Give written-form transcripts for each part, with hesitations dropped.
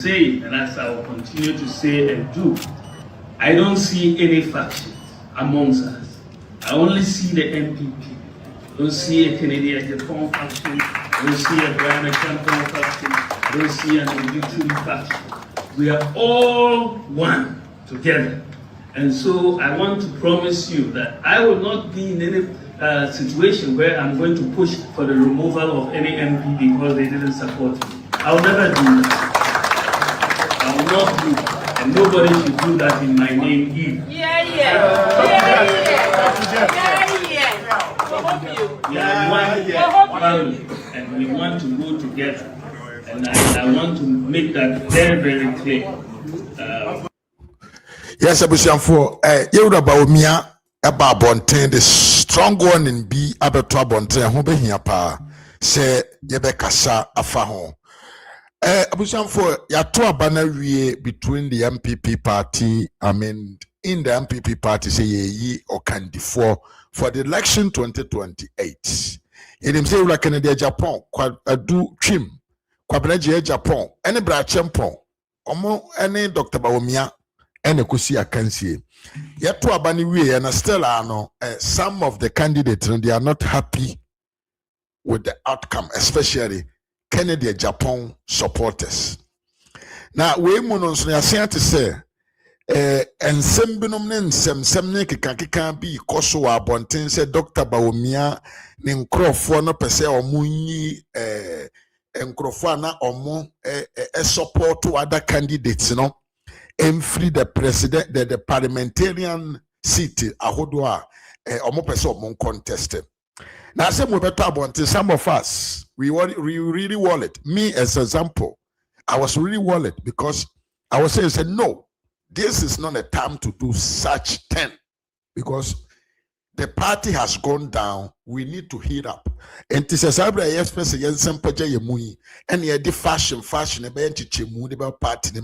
Say, and as I will continue to say and do, I don't see any factions amongst us. I only see the NPP. I don't see a Canadian Japan faction. I don't see a Brian Campbell faction. I don't see an Indigenous faction. We are all one together. And so I want to promise you that I will not be in any situation where I'm going to push for the removal of any MP because they didn't support me. I'll never do that. I will not do that. And nobody should do that in my name either. And we want to go together. And I want to make that very, very clear. Yes, Abusianfo, you Bawumia about Bonten, the strong one in B Abetua Bonten, who be here pa say Yebekasa Afaho. Abusianfo, Yatua Banawie between the MPP party, in the MPP party, say ye or Candy for the election 2028. It him say like Canada Japan, do trim, Quabenaji Japan, any brachempon, Omo, any Dr. Bawumia. And a kusi akansie yet to abani we and still some of the candidates they are not happy with the outcome, especially Canada Japan supporters. Now we monos to say and sembinum nsem kika bi koso wa bonten say Dr. Bawumia ne nkrofo no pese omunyi nkrofo na omo support to other candidates no and free the president, the parliamentarian seat, Ahodoa, omo person mon contested. Now, some of us, we really worried. Me, as an example, I was really worried because I was saying, no, this is not a time to do such thing because the party has gone down. We need to heat up. And this is a yes, person, and the fashion, about party,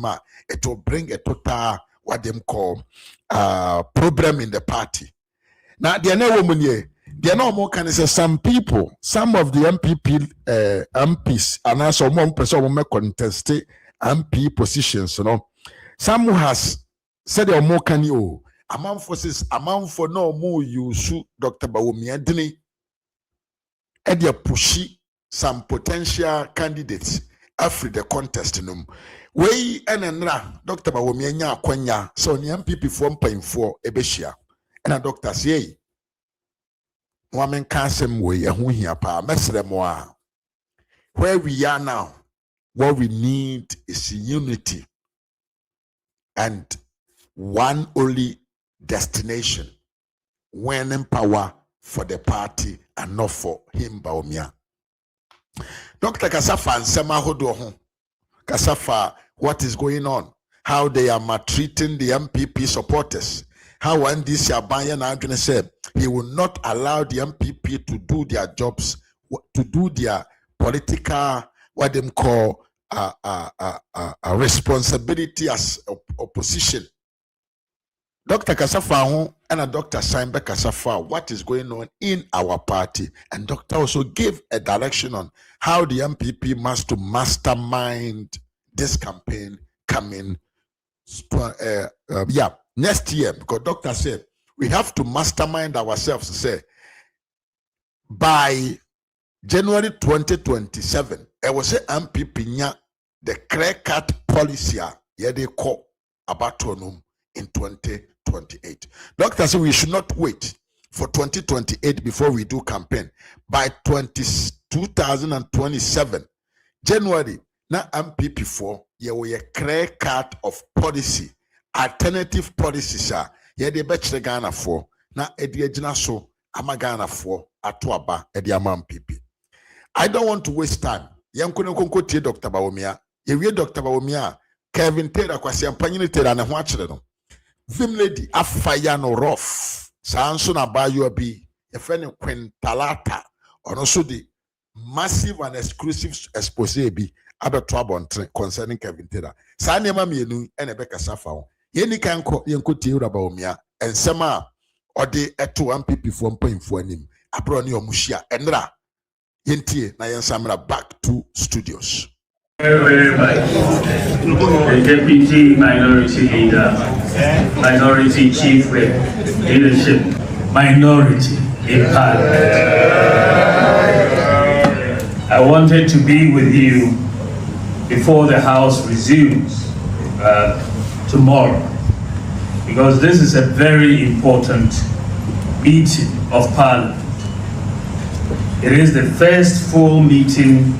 it will bring a total what them call problem in the party. Now, there are no women here. There are no more can say some people, some of the MPP MPs, and also one person will contest MP positions. Some who has said they are more can you. Among forces, among for no more use Dr. Bawumia Dini, and they pushy some potential candidates after the contest. We and Dr. Bawumia Kwanya, so the MPP 1.4 Ebesia, and a doctor say, woman can't same way, and who here pa, Mesremoa. Where we are now, what we need is unity and one only destination, winning power for the party and not for him, Bawumia. Dr. Kasafa and Sema Hodo Kasafa, what is going on? How they are maltreating the MPP supporters. How when this Yabayan Adrian said he will not allow the MPP to do their jobs, to do their political, what they call a responsibility as opposition. Dr. Kasafa and Dr. Simba Kasafa, what is going on in our party? And Dr. also gave a direction on how the MPP must to mastermind this campaign coming next year. Because Dr. said we have to mastermind ourselves to say by January 2027, I will say MPP the clear cut policy they call about in 2028. Doctor said we should not wait for 2028 before we do campaign. By 2027, January, now MPP4, you will a clear cut of policy, alternative policies. Yeah, they bet the Ghana for now. Ediajina so ama Ghana for atuaba ediama MPP. I don't want to waste time. Yankuno konko tie Dr. Bawumia. Ye Dr. Bawumia. Kevin Taylor kwasi ampanyini Taylor na ho akere no. Vim lady afaya no rough. Sanso na bayo bi e fe ne Quintalata ono so the massive and exclusive expose bi abeto abontre concerning Kevin Taylor. Sa nema mienu ene be kasa fa ho. Ye ni kan ko yenko tie Bawumia ensema ode eto MPP 4.4 anim. Abro ne omuhia enra yentie na yensamra back to studios. Very much. The Deputy Minority Leader, Minority Chief Whip, Leadership, Minority in Parliament. I wanted to be with you before the House resumes tomorrow, because this is a very important meeting of Parliament. It is the first full meeting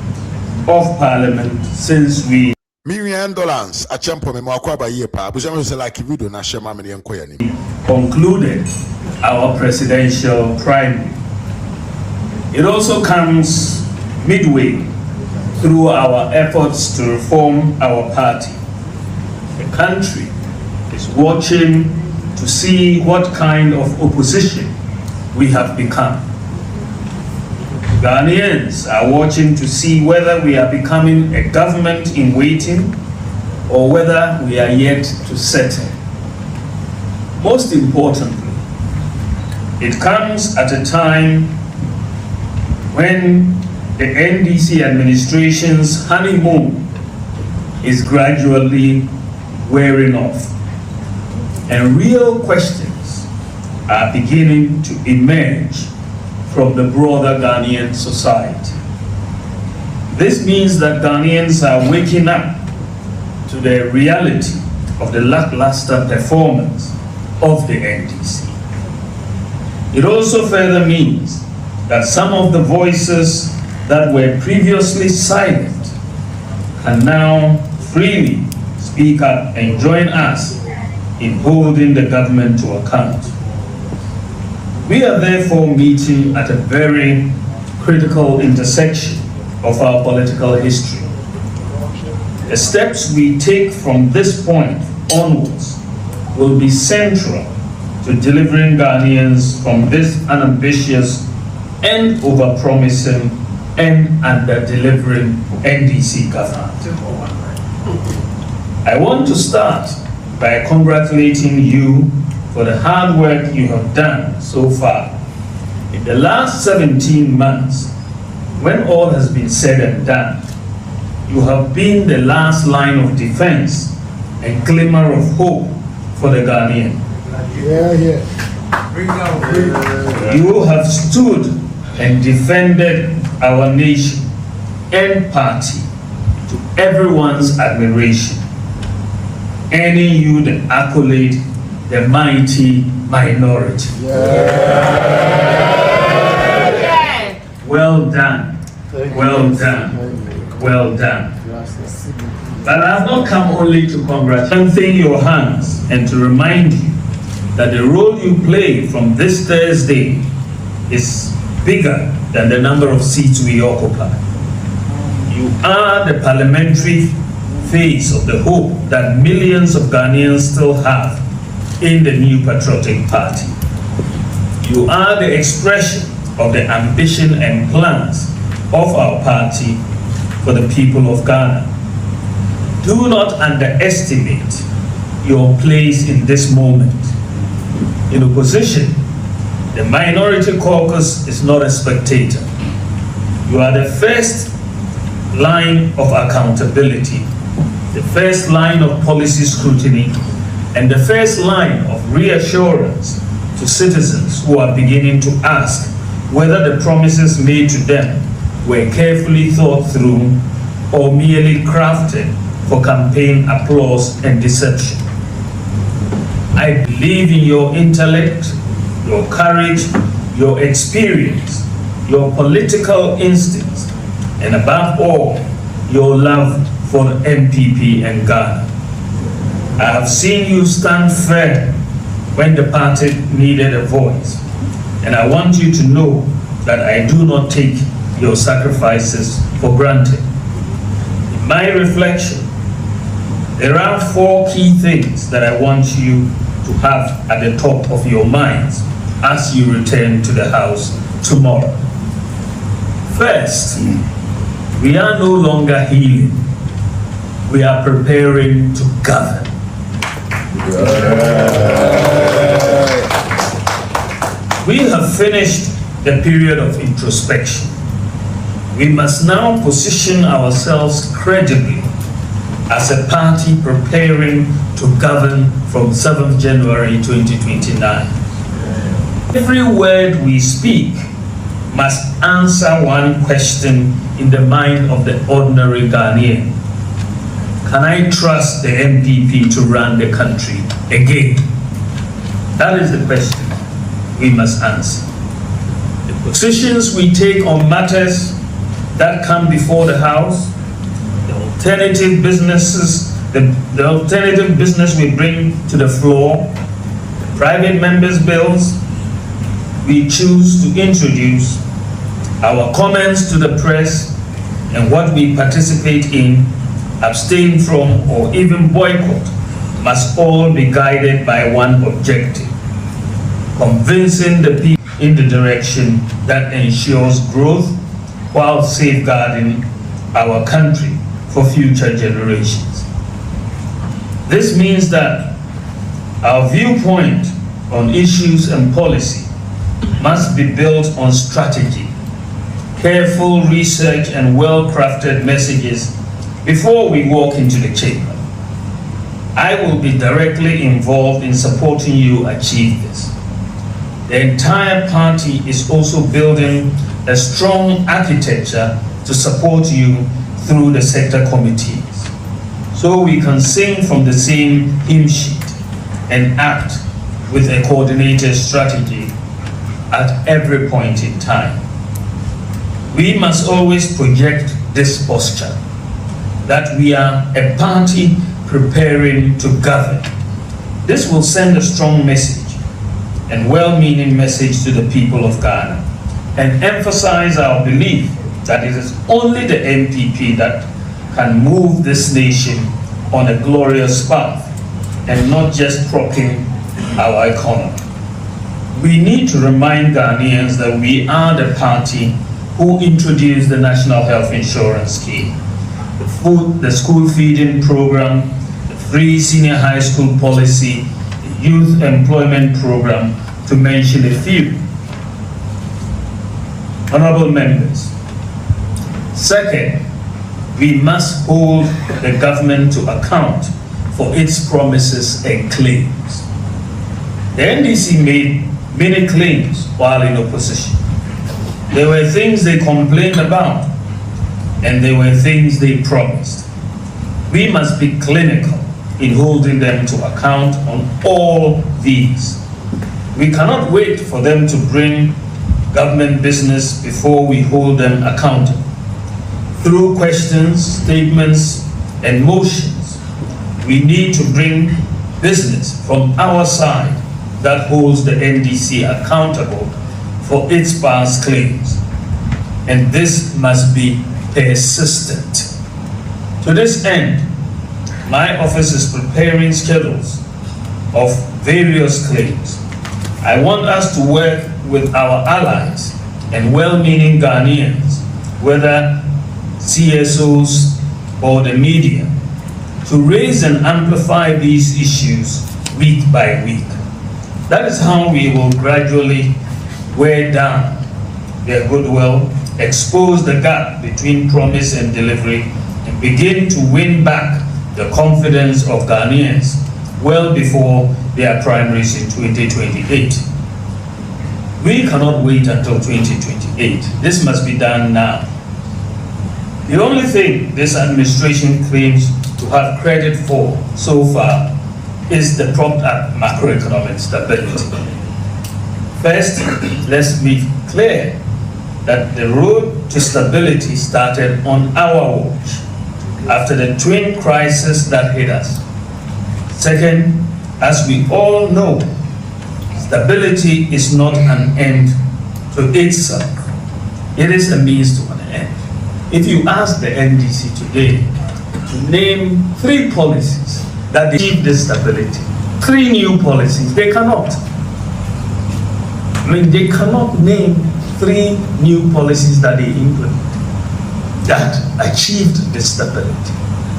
of Parliament since we $1,000,000 a champo me mwakwaba ye pa busha se like video na shema me yenko ya ni concluded our presidential primary. It also comes midway through our efforts to reform our party. The country is watching to see what kind of opposition we have become. Ghanaians are watching to see whether we are becoming a government in waiting or whether we are yet to settle. Most importantly, it comes at a time when the NDC administration's honeymoon is gradually wearing off, and real questions are beginning to emerge from the broader Ghanaian society. This means that Ghanaians are waking up to the reality of the lackluster performance of the NDC. It also further means that some of the voices that were previously silent can now freely speak up and join us in holding the government to account. We are therefore meeting at a very critical intersection of our political history. The steps we take from this point onwards will be central to delivering Ghanaians from this unambitious and over-promising and under-delivering NDC government. I want to start by congratulating you for the hard work you have done so far. In the last 17 months, when all has been said and done, you have been the last line of defense and glimmer of hope for the Ghanaian. You have stood and defended our nation and party to everyone's admiration, earning you the accolade, the mighty minority. Well done, well done, well done. But I have not come only to congratulate your hands and to remind you that the role you play from this Thursday is bigger than the number of seats we occupy. You are the parliamentary face of the hope that millions of Ghanaians still have in the new patriotic party. You are the expression of the ambition and plans of our party for the people of Ghana. Do not underestimate your place in this moment. In opposition, the minority caucus is not a spectator. You are the first line of accountability, the first line of policy scrutiny, and the first line of reassurance to citizens who are beginning to ask whether the promises made to them were carefully thought through or merely crafted for campaign applause and deception. I believe in your intellect, your courage, your experience, your political instincts, and above all, your love for the MPP and Ghana. I have seen you stand firm when the party needed a voice, and I want you to know that I do not take your sacrifices for granted. In my reflection, there are 4 key things that I want you to have at the top of your minds as you return to the House tomorrow. First, we are no longer healing. We are preparing to govern. We have finished the period of introspection. We must now position ourselves credibly as a party preparing to govern from 7th January 2029. Every word we speak must answer one question in the mind of the ordinary Ghanaian. Can I trust the NPP to run the country again? That is the question we must answer. The positions we take on matters that come before the House, the alternative businesses, the alternative business we bring to the floor, the private members' bills we choose to introduce, our comments to the press, and what we participate in, abstain from, or even boycott must all be guided by one objective: convincing the people in the direction that ensures growth while safeguarding our country for future generations. This means that our viewpoint on issues and policy must be built on strategy, careful research, and well-crafted messages before we walk into the chamber. I will be directly involved in supporting you achieve this. The entire party is also building a strong architecture to support you through the sector committees, so we can sing from the same hymn sheet and act with a coordinated strategy at every point in time. We must always project this posture, that we are a party preparing to govern. This will send a strong message and well-meaning message to the people of Ghana, and emphasize our belief that it is only the NPP that can move this nation on a glorious path and not just propping our economy. We need to remind Ghanaians that we are the party who introduced the National Health Insurance Scheme, the school feeding program, the free senior high school policy, the youth employment program, to mention a few. Honorable members, second, we must hold the government to account for its promises and claims. The NDC made many claims while in opposition. There were things they complained about, and there were things they promised. We must be clinical in holding them to account on all these. We cannot wait for them to bring government business before we hold them accountable. Through questions, statements, and motions, we need to bring business from our side that holds the NDC accountable for its past claims. And this must be persistent. To this end, my office is preparing schedules of various claims. I want us to work with our allies and well-meaning Ghanaians, whether CSOs or the media, to raise and amplify these issues week by week. That is how we will gradually wear down their goodwill, expose the gap between promise and delivery, and begin to win back the confidence of Ghanaians well before their primaries in 2028. We cannot wait until 2028. This must be done now. The only thing this administration claims to have credit for so far is the propped up macroeconomic stability. First, let's be clear that the road to stability started on our watch after the twin crises that hit us. Second, as we all know, stability is not an end to itself. It is a means to an end. If you ask the NDC today to name 3 policies that achieve this stability, 3 new policies, they cannot. I mean, they cannot name 3 new policies that they implement that achieved this stability.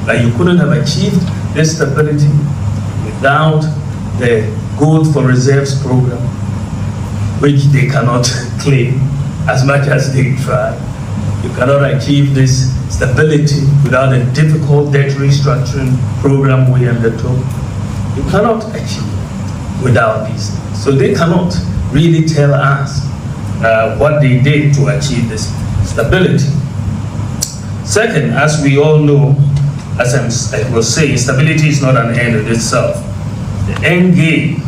Like, you couldn't have achieved this stability without the Gold for Reserves program, which they cannot claim as much as they try. You cannot achieve this stability without a difficult debt restructuring program we undertook. You cannot achieve without these things. So they cannot really tell us what they did to achieve this stability. Second, as we all know, as I was saying, stability is not an end in itself. The end game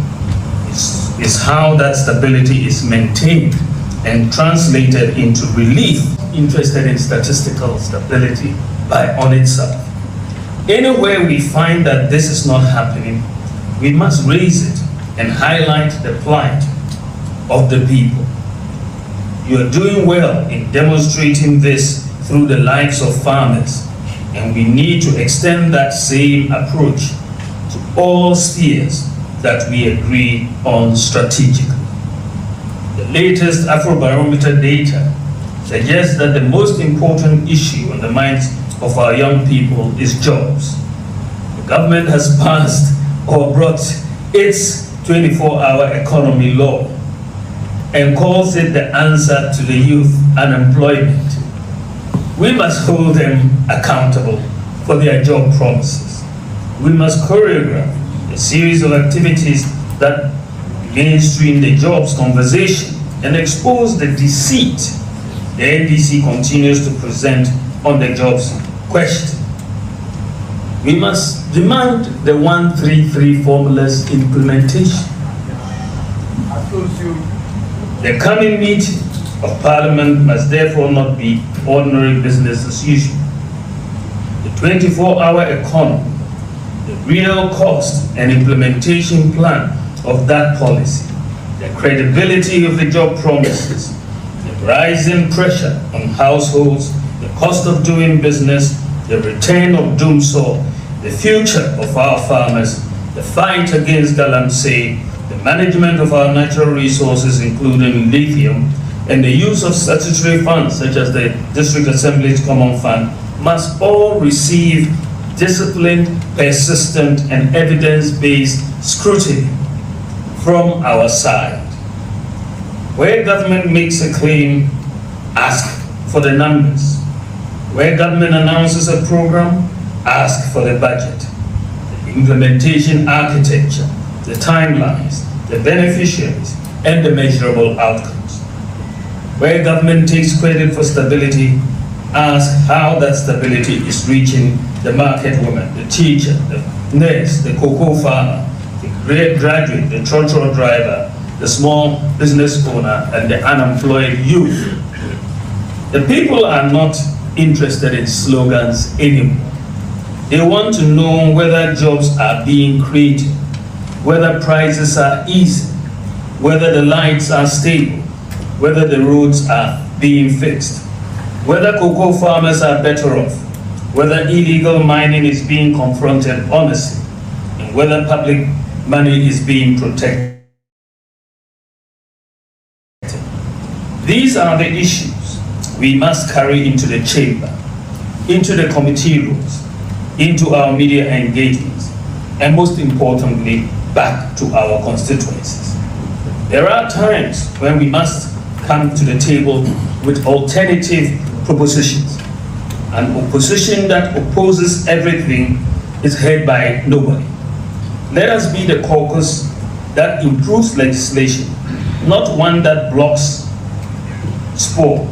is how that stability is maintained and translated into relief. Interested in statistical stability on itself. Anywhere we find that this is not happening, we must raise it and highlight the plight of the people. You are doing well in demonstrating this through the lives of farmers, and we need to extend that same approach to all spheres that we agree on strategically. The latest Afrobarometer data suggests that the most important issue on the minds of our young people is jobs. The government has passed or brought its 24-hour economy law and calls it the answer to the youth unemployment. We must hold them accountable for their job promises. We must choreograph a series of activities that mainstream the jobs conversation and expose the deceit the NDC continues to present on the jobs question. We must demand the 133 formula's implementation. The coming meeting of Parliament must therefore not be ordinary business as usual. The 24-hour economy, the real cost and implementation plan of that policy, the credibility of the job promises, the rising pressure on households, the cost of doing business, the return of doomsaw, the future of our farmers, the fight against galamsey, the management of our natural resources, including lithium, and the use of statutory funds such as the District Assembly's Common Fund must all receive disciplined, persistent, and evidence-based scrutiny from our side. Where government makes a claim, ask for the numbers. Where government announces a program, ask for the budget, the implementation architecture, the timelines, the beneficiaries, and the measurable outcomes. Where government takes credit for stability, ask how that stability is reaching the market woman, the teacher, the nurse, the cocoa farmer, the graduate, the trotro driver, the small business owner, and the unemployed youth. The people are not interested in slogans anymore. They want to know whether jobs are being created, whether prices are easy, whether the lights are stable, whether the roads are being fixed, whether cocoa farmers are better off, whether illegal mining is being confronted honestly, and whether public money is being protected. These are the issues we must carry into the chamber, into the committee rooms, into our media engagements, and most importantly, back to our constituencies. There are times when we must come to the table with alternative propositions. An opposition that opposes everything is heard by nobody. Let us be the caucus that improves legislation, not one that blocks sport.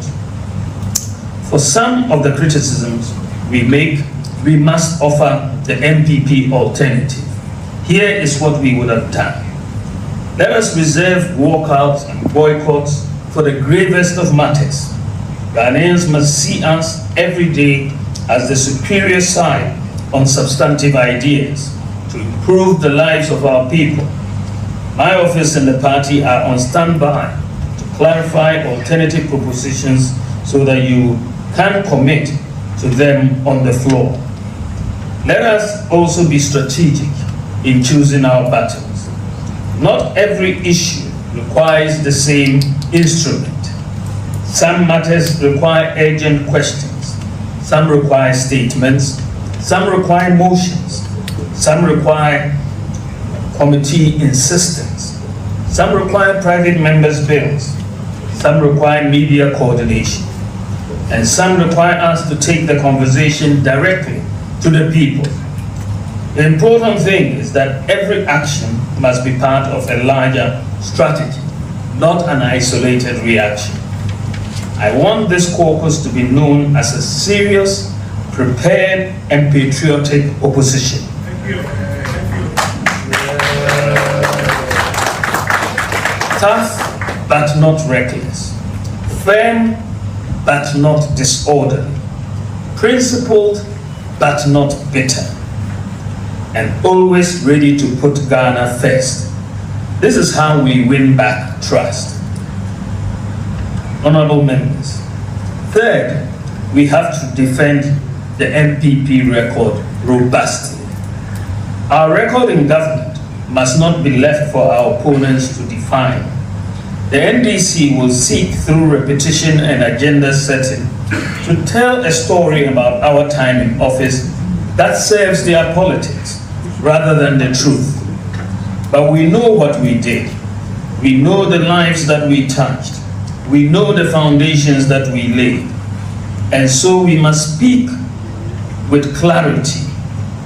For some of the criticisms we make, we must offer the MPP alternative. Here is what we would have done. Let us reserve walkouts and boycotts for the gravest of matters. Ghanaians must see us every day as the superior side on substantive ideas to improve the lives of our people. My office and the party are on standby to clarify alternative propositions so that you can commit to them on the floor. Let us also be strategic in choosing our battles. Not every issue requires the same instrument. Some matters require urgent questions. Some require statements. Some require motions. Some require committee insistence. Some require private members' bills. Some require media coordination. and some require us to take the conversation directly to the people. The important thing is that every action must be part of a larger strategy, not an isolated reaction. I want this caucus to be known as a serious, prepared, and patriotic opposition. Thank you. Tough, but not reckless. Firm, but not disorderly. Principled, but not bitter. And always ready to put Ghana first. This is how we win back trust. Honorable members, third, we have to defend the NPP record robustly. Our record in government must not be left for our opponents to define. The NDC will seek through repetition and agenda setting to tell a story about our time in office that serves their politics rather than the truth. But we know what we did. We know the lives that we touched. We know the foundations that we laid. And so we must speak with clarity,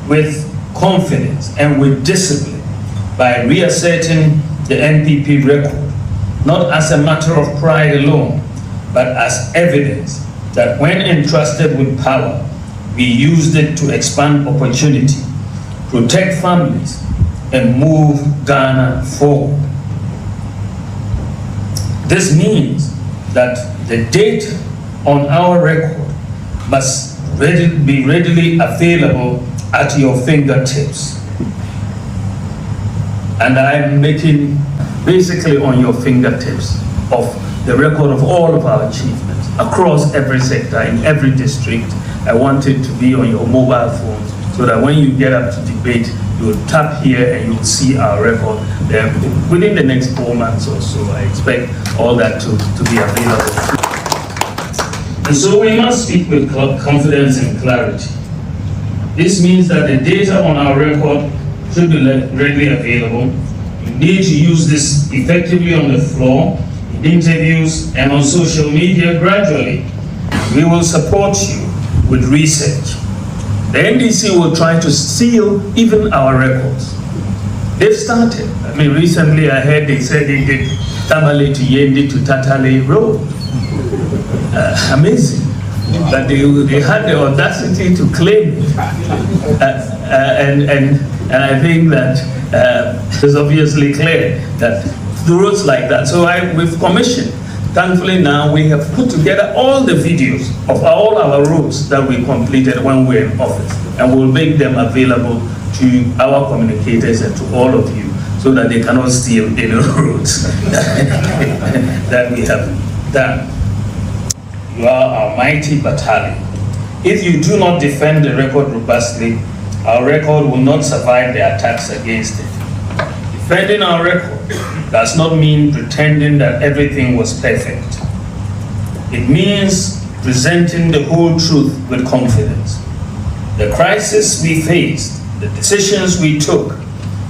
with confidence, and with discipline by reasserting the NPP record, not as a matter of pride alone, but as evidence that when entrusted with power, we used it to expand opportunity, protect families, and move Ghana forward. This means that the date on our record must be readily available at your fingertips. And I'm making basically on your fingertips of the record of all of our achievements across every sector, in every district. I want it to be on your mobile phones so that when you get up to debate, you'll tap here and you'll see our record there. Within the next 4 months or so, I expect all that to be available. And so we must speak with confidence and clarity. This means that the data on our record should be readily available. You need to use this effectively on the floor, in interviews, and on social media gradually. We will support you with research. The NDC will try to steal even our records. They've started. I mean, recently I heard they said they did Tamale to Yendi to Tatale Road. Amazing. But they had the audacity to claim it. And I think that it's obviously clear that the roads like that. So we've commissioned. Thankfully now we have put together all the videos of all our roads that we completed when we were in office, and we'll make them available to our communicators and to all of you so that they cannot steal any roads that we have done. You are our mighty battalion. If you do not defend the record robustly, our record will not survive the attacks against it. Defending our record does not mean pretending that everything was perfect. It means presenting the whole truth with confidence. The crisis we faced, the decisions we took,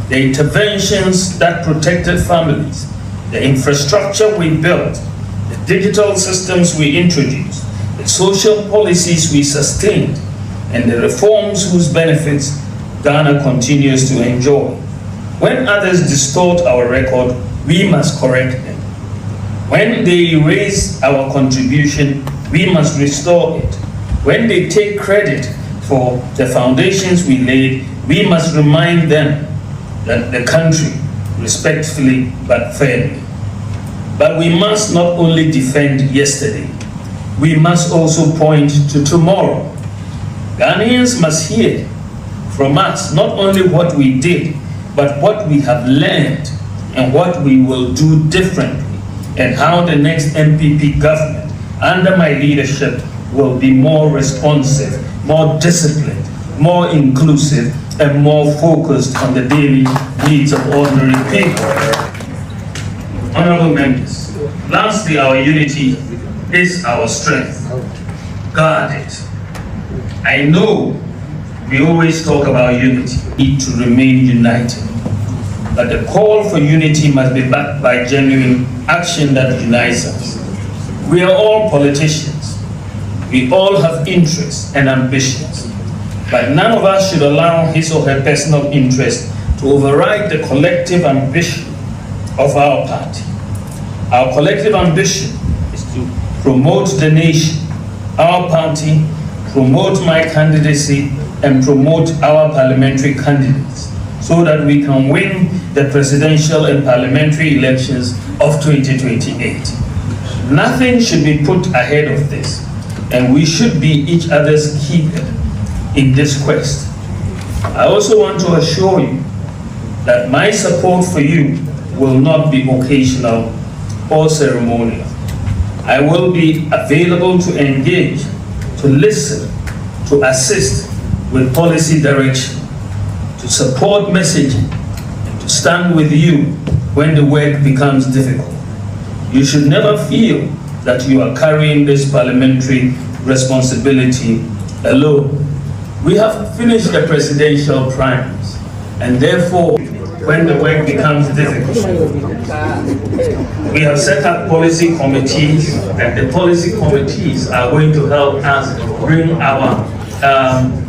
the interventions that protected families, the infrastructure we built, the digital systems we introduced, the social policies we sustained, and the reforms whose benefits Ghana continues to enjoy. When others distort our record, we must correct them. When they erase our contribution, we must restore it. When they take credit for the foundations we laid, we must remind them that the country, respectfully but fairly. But we must not only defend yesterday, we must also point to tomorrow. Ghanaians must hear from us not only what we did, but what we have learned and what we will do differently, and how the next NPP government under my leadership will be more responsive, more disciplined, more inclusive, and more focused on the daily needs of ordinary people. Honorable members, lastly, our unity is our strength. Guard it. I know we always talk about unity, need to remain united. But the call for unity must be backed by genuine action that unites us. We are all politicians. We all have interests and ambitions, but none of us should allow his or her personal interest to override the collective ambition of our party. Our collective ambition is to promote the nation, our party, promote my candidacy, and promote our parliamentary candidates so that we can win the presidential and parliamentary elections of 2028. Nothing should be put ahead of this, and we should be each other's keeper in this quest. I also want to assure you that my support for you will not be occasional or ceremonial. I will be available to engage, to listen, to assist with policy direction, to support messaging, and to stand with you when the work becomes difficult. You should never feel that you are carrying this parliamentary responsibility alone. We have finished the presidential primaries, and therefore, when the work becomes difficult, we have set up policy committees, and the policy committees are going to help us bring our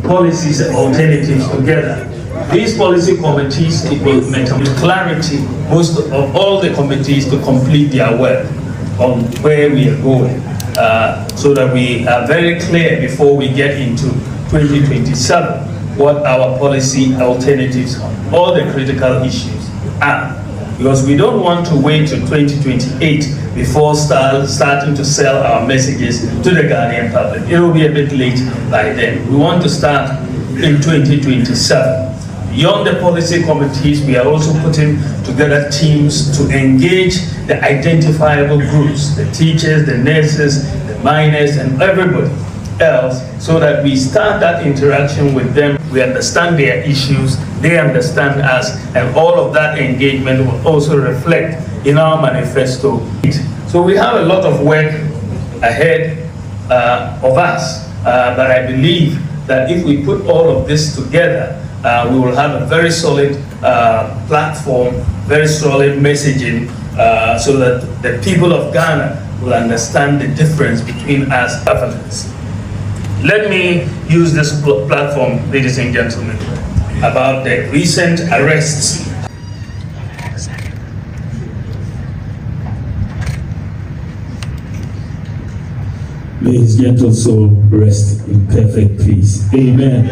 policies and alternatives together. These policy committees will make clarity most of all the committees to complete their work on where we are going, so that we are very clear before we get into 2027 what our policy alternatives on all the critical issues are. Because we don't want to wait till 2028 before starting to sell our messages to the Ghanaian public. It will be a bit late by then. We want to start in 2027. Beyond the policy committees, we are also putting together teams to engage the identifiable groups, the teachers, the nurses, the miners, and everybody else, so that we start that interaction with them. We understand their issues, they understand us, and all of that engagement will also reflect in our manifesto. So we have a lot of work ahead of us, but I believe that if we put all of this together, we will have a very solid platform, very solid messaging, so that the people of Ghana will understand the difference between us and Africans. Let me use this platform, ladies and gentlemen, about the recent arrests. May his gentle soul rest in perfect peace. Amen.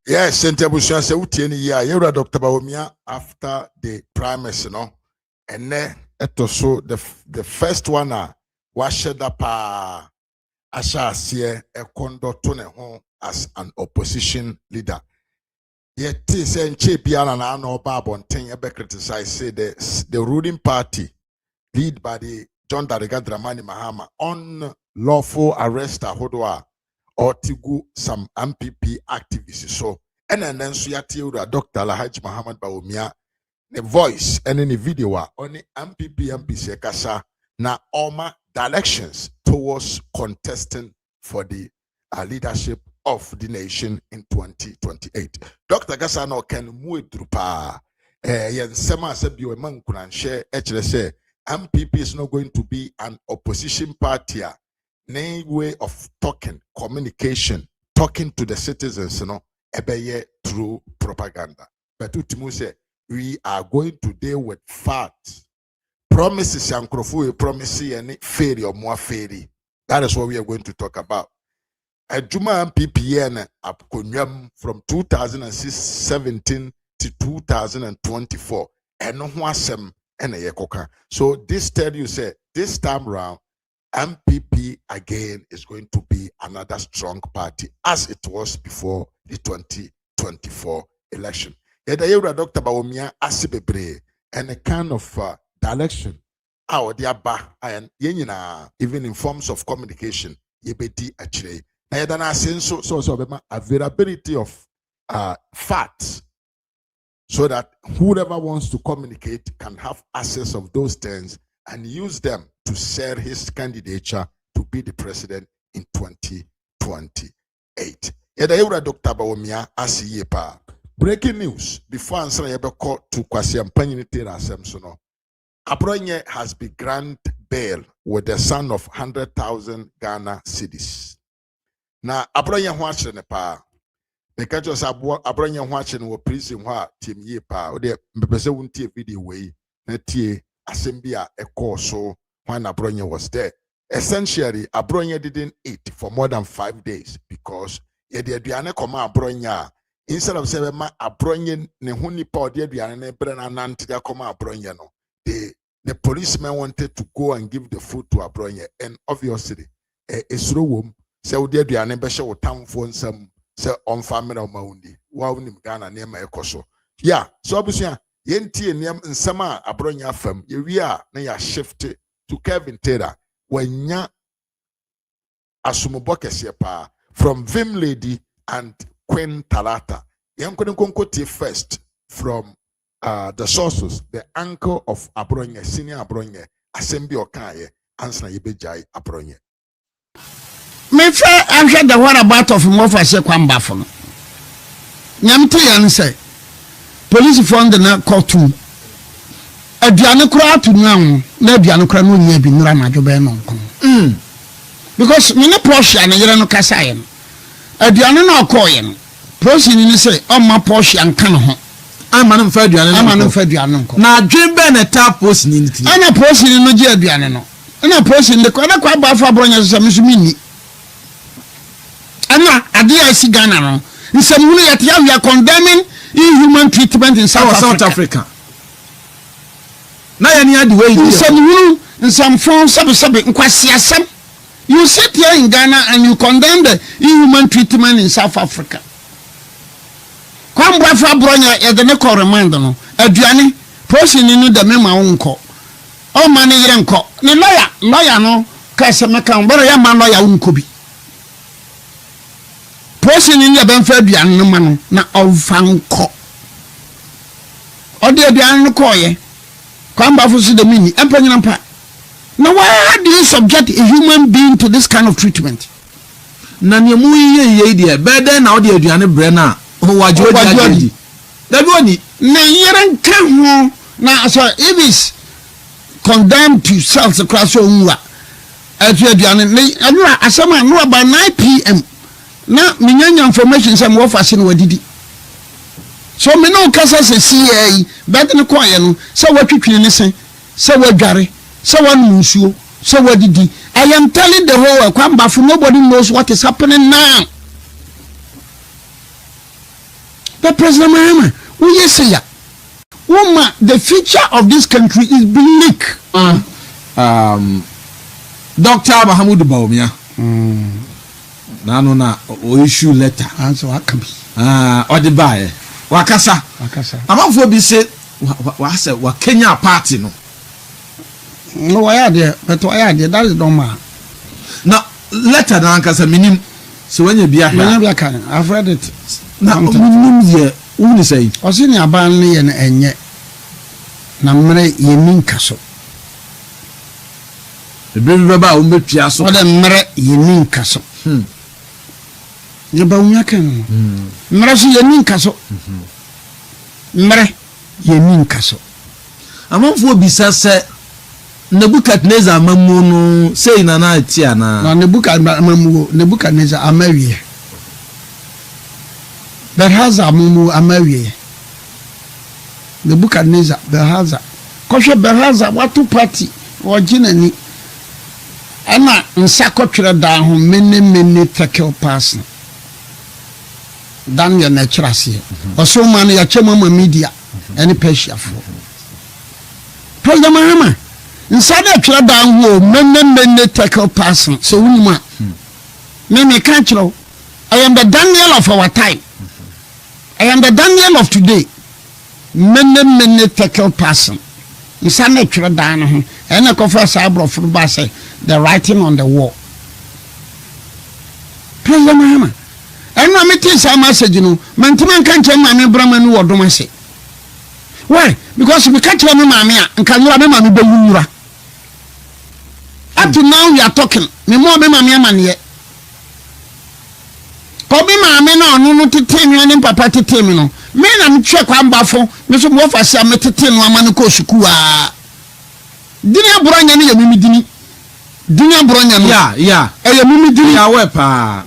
Yes, Sentebusha se utieni ya yura Dr. Bawumia after the primaries, no, and then so the first one washed up Ashasie Ekondo Tone as an opposition leader. Yet say Chepiana na no Babonten ebe criticize say the ruling party led by the John Dariga Dramani Mahama on lawful arrest Hodwa or Tigu some MPP activists. So and then so yati Dr. Alhaji Muhammad Bawumia the voice and in the video on the MPP MPs kasa na oma directions towards contesting for the leadership of the nation in 2028. Dr. Gassano can move through pa. Sema said you a man could share say MPP is not going to be an opposition party. Nay way of talking, communication, talking to the citizens, ebeye through propaganda. But Utimu say we are going to deal with facts. Promises and promise and failure more fairy. That is what we are going to talk about. A Juma MPPN from 2017 to 2024. And no wasem and a yekoka. So this tell you say this time round MPP again is going to be another strong party as it was before the 2024 election. Yeda Dr. Bawumia asibebre and a kind of direction our diaba and yenina even in forms of communication yebedi actually na so availability of facts so that whoever wants to communicate can have access of those things and use them to sell his candidature to be the president in 2028. 8. Yeda yewra Dr. Bawumia asi ye pa. Breaking news before answer yebeko to kwasi ampanyini tera asem so no. Abronye has been granted bail with the sum of 100,000 Ghana cedis. Na Abronye ho ahye ne pa. Meka jo sa Abronye ho ahye ne wo prison ho a tim ye pa. O de mbepese wuntie video we na tie asem bi a ekọ so when Abronye was there. Essentially, Abronye didn't eat for more than 5 days because yedi aduane koma Abronye instead of saying ma Abronye ne ho nipa odi aduane ne bre na nante ya koma Abronye no. The policeman wanted to go and give the food to Abronye, and obviously, it's room. Say, "Dear, we are never sure town phone some say on family of Maundi. Wow, nim Ghana near my ekoso." Yeah, so obviously, yenti and Sama Abronye firm. We are now shifted to Kevin Taylor when ya asumuboke sepa from Vim Lady and Queen Talata. Yam couldn't concote first from. The sources, the uncle of Abronye, senior Abronye, Assembly Okaye, answer Yebejai Abronye. Me fair answer the one about of Mofa Sequamba from Yamti and say, police found the night courtroom. A Dianocra to now, no Dianocra no near be Rama Jobeno. Because Mina Porsche and Yerano Casayan. A Diano Coyan, proceeding to say, oh, my Porsche and Canaho. I'm an unfed na dream ben a tap post in it. I'm a person in the Jerbiano. And a person in the corner quite bad for Bronya Samsumini. I'm not a DIC Ghana. In some way at we are condemning inhuman treatment in South Africa. Now, any other way in some room, in some form, subject, you sit here in Ghana and you condemn the inhuman treatment in South Africa. Kwamba fa Bronya e de ne ko remind no aduane person ni de me ma wonko o ma ne yire nko ne lawyer no ka se me kan boro ya ma lawyer wonko bi person ni de ben fa aduane no ma no na o fa nko o de aduane no ko ye kwamba fo so de mini empanyina mpa now why do you subject a human being to this kind of treatment na ne mu ye de better na o de aduane bre na Wajodi. Daboni na yeren kan na so if is condemned to self across onwa aduane anura asama no by 9 p.m. na minyanya information say mo fashion wadidi so me no kasa se CA bed ne koye no say watwitwini ne sen say wadware say wanu nsuo say wadidi. I am telling the whole kwamba for nobody knows what is happening now. But President Mahama, who you say ya? Woman, the future of this country is bleak. Dr. Mahamudu Bawumia. Na o issue letter. Answer what can be. Or the buy. Wakasa. Amafo bi say wa Kenya party no. No, why are there? But why are there? That is normal. Now, letter na ankasa minim. So when you be here, I've read it. Na minim ye uni say. Osini abanle ye na enye. Na mre ye minkaso. Beba o metua so. Wada mre ye minkaso. Ye Bawumia kan. Mre so ye minkaso. Mre ye minkaso. Amanfo bisa se Nebukadnezar mamu no say na na tia na. Na Nebukadnezar amawie. Belhaza mamu amawie. Nebukadnezar Belhaza. Koshe Belhaza watu party wajina ni. Ana nsakotwere da ho mene tackle pass. Dan ya na kirase. Oso man ya chema media any Persia for. President Mahama inside twere da ho mene tackle pass. So wunuma. Me can't you. I am the Daniel of our time. I am the Daniel of today. Mene tackle person. Inside twere da ho. And I confess I brought from Basse the writing on the wall. President Mahama. And I met some message, you know. Mantiman can't tell my Brahman or Domase. Why? Because we can't tell me, Mamma, and can you remember me? Up to now, we are talking. Me more, Mamma, man yet. tete me ne papa tete me no me na me twe kwa mbafo me so mo fa sia me tete no ama no ko suku a dini abronya ne ya mimi dini abronya no ya e ya mimi dini ya we pa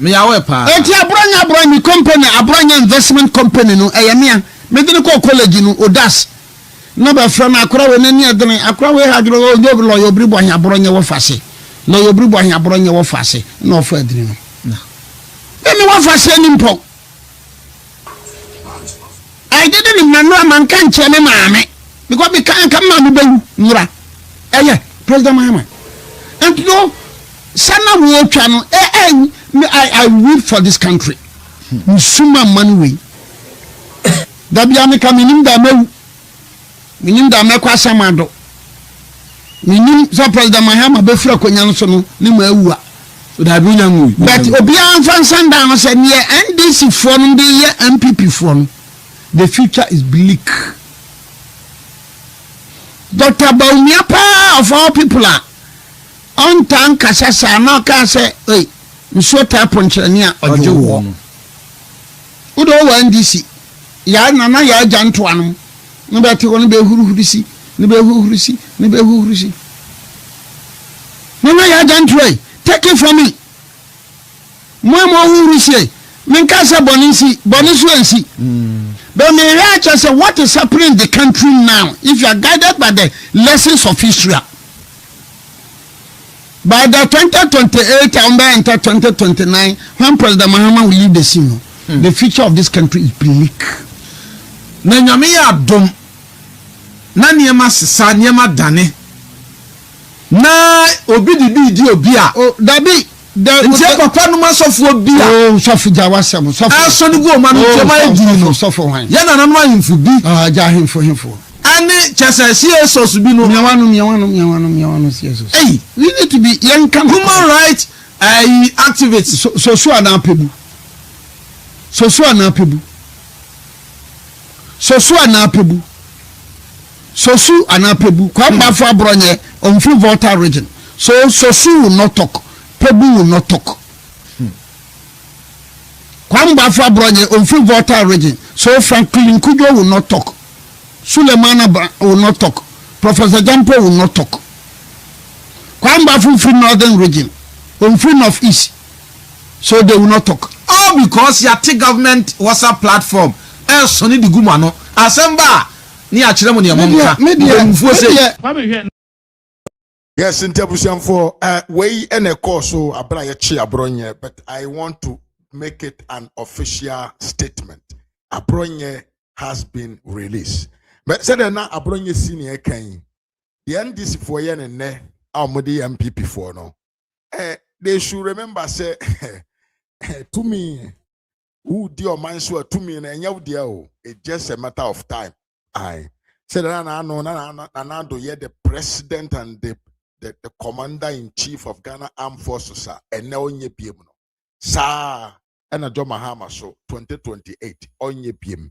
eti abronya company abronya investment company no e ya me dini ko college no odas no ba from akora we ne adene akora we hadro ojo lo yo bribo anya abronya wo fase lo yo bribo anya abronya wo fase no fa adini no me wo fase ni mpo I didn't even know man can't tell me mammy because we can't come on the Nura. President Mahama. And you know, Sana war channel, I live for this country. Suma money. Dabiame coming in the minim da me kwasa mado. Minim so President Mahama be fra konyan so no ni ma awua. So da bi nyanwu. But obi an fan sanda no se ne NDC for no dey MPP for no. The future is bleak. Dr. Bawumia of all people are on tank kasasa no ka say hey nso ta ponchania ojo udo wa NDC ya nana ya janto anu no beti won be huruhurusi ne be huruhurusi nana ya janto take it from me mo hurusi men ka say bonisu ensi. But me reach say what is happening in the country now if you are guided by the lessons of history. By the 2028 and 2029 when President Mahama will leave the scene, the future of this country is bleak. Na nyame ya dom na niema sesa niema dane na obi di obi a dabi nti papa no masofo bi a sofo jawasem sofo aso ni go ma no tema edi no sofo wan ya na nanu ahimfo bi ja ahimfo ani chese CSOs bi no miawano CSOs hey we need to be young human rights activists so anapebu kwa mbafo abronye on free voter region so will not talk. People will not talk. Kwamba for Bronye on free voter region. So Franklin Kujo will not talk. Sulemana will not talk. Professor Jampo will not talk. Kwamba for free northern region. On free northeast. So they will not talk. All because Yati government WhatsApp platform. Sonny the Gumano. Assemba. Ni achiremo ni amonka. Media. Yes, in Tabusian for way and a course so Abraya Abronye, but I want to make it an official statement. Abronye has been released. But said na Abronye senior can the NDC for yen and ne Almudi MPP for no. They should remember say to me who dear man so to me and you dear it's just a matter of time. I said I know the president and the commander-in-chief of Ghana Armed Forces and now onye PM no. Sa and John Mahama so 2028 onye PM.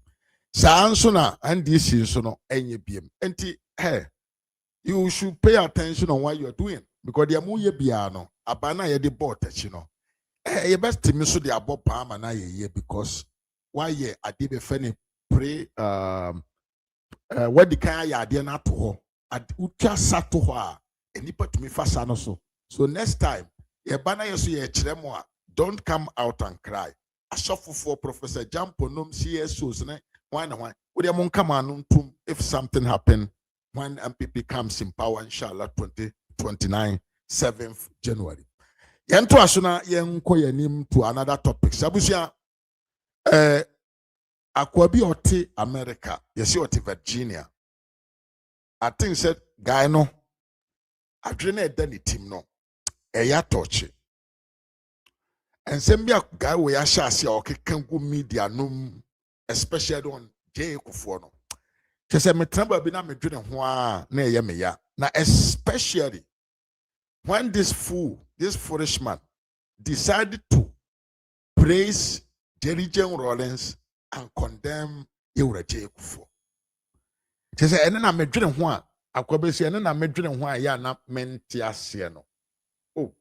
Sa anso na NDC so no onye PM. Enti hey you should pay attention on what you are doing because the amuye bia no abana ye de board techi no. You best timi so the abo palm na ye because why ye ade be fene pray what the kind ya ade na to ho ad utwa sato ho a nipa to me fasa no so next time ye bana yeso ye kiremo a don't come out and cry asofo for Professor Jampo nom CSOs ne wan we dey mon come anu ntum if something happen when MPP comes in power inshallah 2029 7th January yento asona yenko yanim to another topic sabusia akwabi ote America yesi ote Virginia I think said guy no adrena edani team no eya touch and send a guy we are shasi or can go media no especially on J Kufuno. Just a metramba bina me drinking na ya na especially when this foolish man decided to praise Jerry Jane Rollins and condemn Eura J Kufu. Just say and then I me drinking akwabesi and then I me drinking ya na mentia sieno. Oh,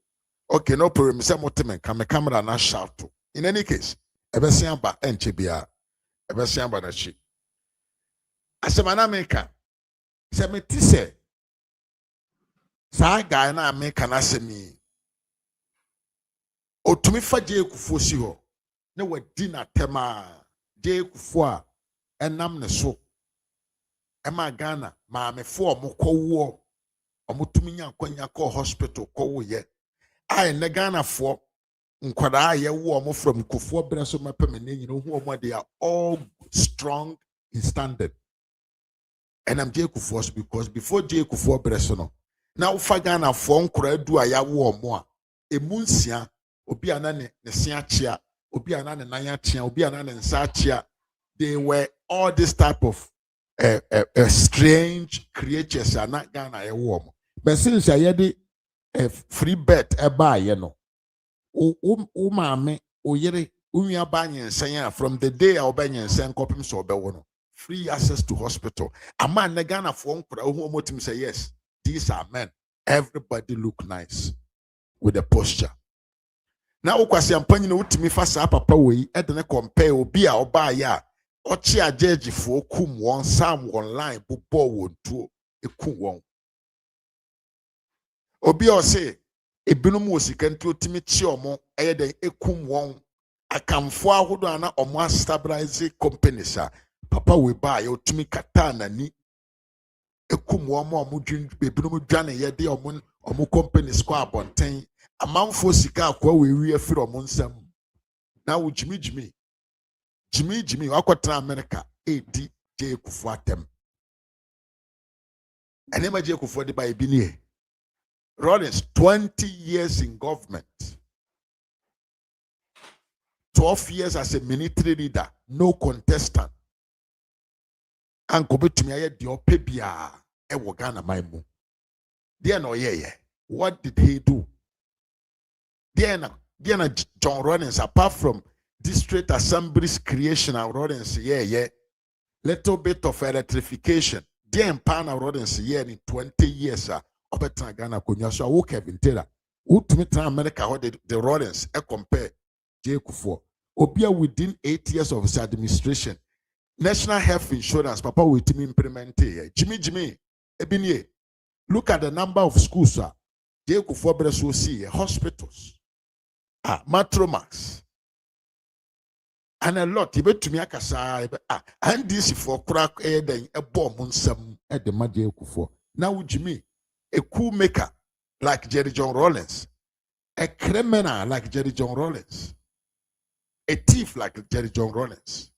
okay, no problem. Say motimen can my camera na shout to. In any case, ebesian ba enche bia ebesian ba na chi asemana meka se meti se saa guy na meka na semi otumi fa je ekufuo si ho na wadi na tema je ekufuo a enam ne so ema Ghana maamefo omukọwo omutumi nya kwanya kọ hospital kọwo ye ai ne Ghana fo nkwada ye wo omo from kufuo bere so mapem ne nyina hu omo they are all strong in standard and I'm je kufuo because before je kufuo bere so no na ufa Ghana fo nkora adu a ya wo omo a emunsia obi ana ne sia chia obi ana ne nan chia obi ana ne nsa chia they were all this type of strange creatures are not Ghana a warm. But since I had a free bet a buy, you know, mame, yere, banyan saying from the day our banyan saying copy so bewono. Free access to hospital. A man the Ghana phone who motim say yes, these are men. Everybody look nice with the posture. Now, kwasi ampanyi no utimi fasa papa we edene compare obi a oba ya ochi ajeji fo kum won sam online bobo won tuo ekum won obi o se ebinum osika nti otimi chi omo eyeden ekum won akamfo ahodo ana omo stabilize companies a papa we ba ya otimi kata nani ekum won mo dwin ebinum dwane yede omo companies kwa abonten amanfo sika akwa we wi afiri omo nsam na wo jimi wakwatra America edi je kufu atem enema je kufu de by binie Rollins 20 years in government 12 years as a military leader no contestant anko betumi aye de opebia e wo Ghana maimu there no ye what did he do there na John Rollins apart from District Assembly's creation of rodents, little bit of electrification. Dear Pana rodents, in 20 years, Opetra Ghana Kunya, so I woke up in Terra. Who to meet America, how the rodents compare J. Kufo. Obia within 8 years of his administration, National Health Insurance, Papa will to implement here. Jimmy, Ebinye, look at the number of schools, sir. J. Kufo Bresso see hospitals. Matromax. And a lot, you bet to me, and this for crack then a bomb some at the Madia Kufo. Now, Jimmy, a coup maker like Jerry John Rollins, a criminal like Jerry John Rollins, a thief like Jerry John Rollins.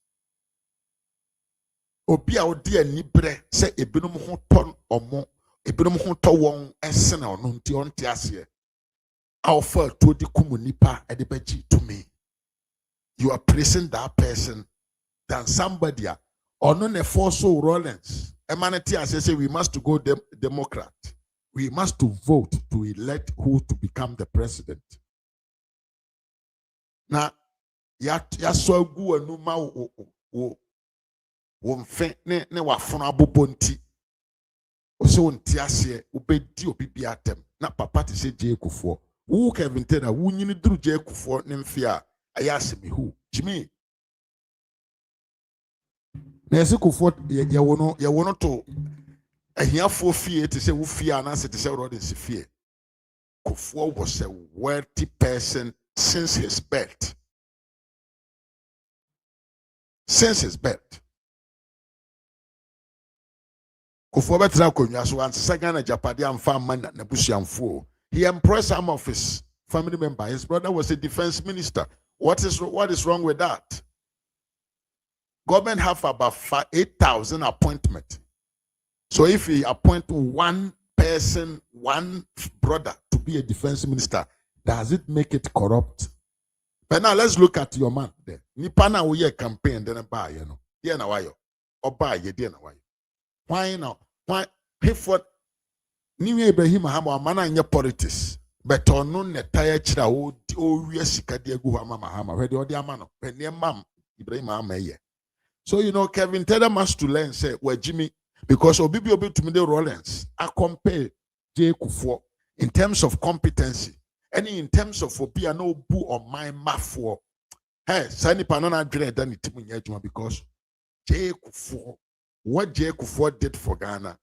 Obia o dear nibre say a binum ton or more, a binum to one and send or nunti on tiasia. I'll fall to the Kumunipa at the beji to me. You are praising that person than somebody or non a force Rollins. Emanity as I say we must go Democrat. We must to vote to elect who to become the president. Now, ya so gu anu ma wo mfe ne wafuna bobonti. O se wonti ase obedi obibi atem. Na papa te se je Kufo. Wo Kevin Tena wo nyini duru je Kufo ne mfe a ayase me who Jimmy na yesi Kufo ye wono to ahiafo fie te se wo fie ana se te se Rodins fie. Kufo was a wealthy person since his birth. Kufo betra konwa so anse Ghana Japade amfa man na busuamfo. He employed some of his family members. His brother was a defense minister. What is wrong with that? Government have about 8,000 appointments. So if he appoint one person, one brother to be a defense minister, does it make it corrupt? But now let's look at your man there. Nipana we campaign then buy, you know. Dear na wayo. Or buy ye dear na wayo. Why now? Why if what Niwe Ibrahim Hama mana in your politics? But on no netaya chira o sika de gu hama where the other man when near mam Ibrahim Hama. So you know Kevin Tedder must to learn say where Jimmy because obi to me the Rollins I compare J. Kufo in terms of competency and in terms of obi no bu on my mafo Hey, Sani Panana dread than it because J. Kufuor, what J. Kufuor did for Ghana.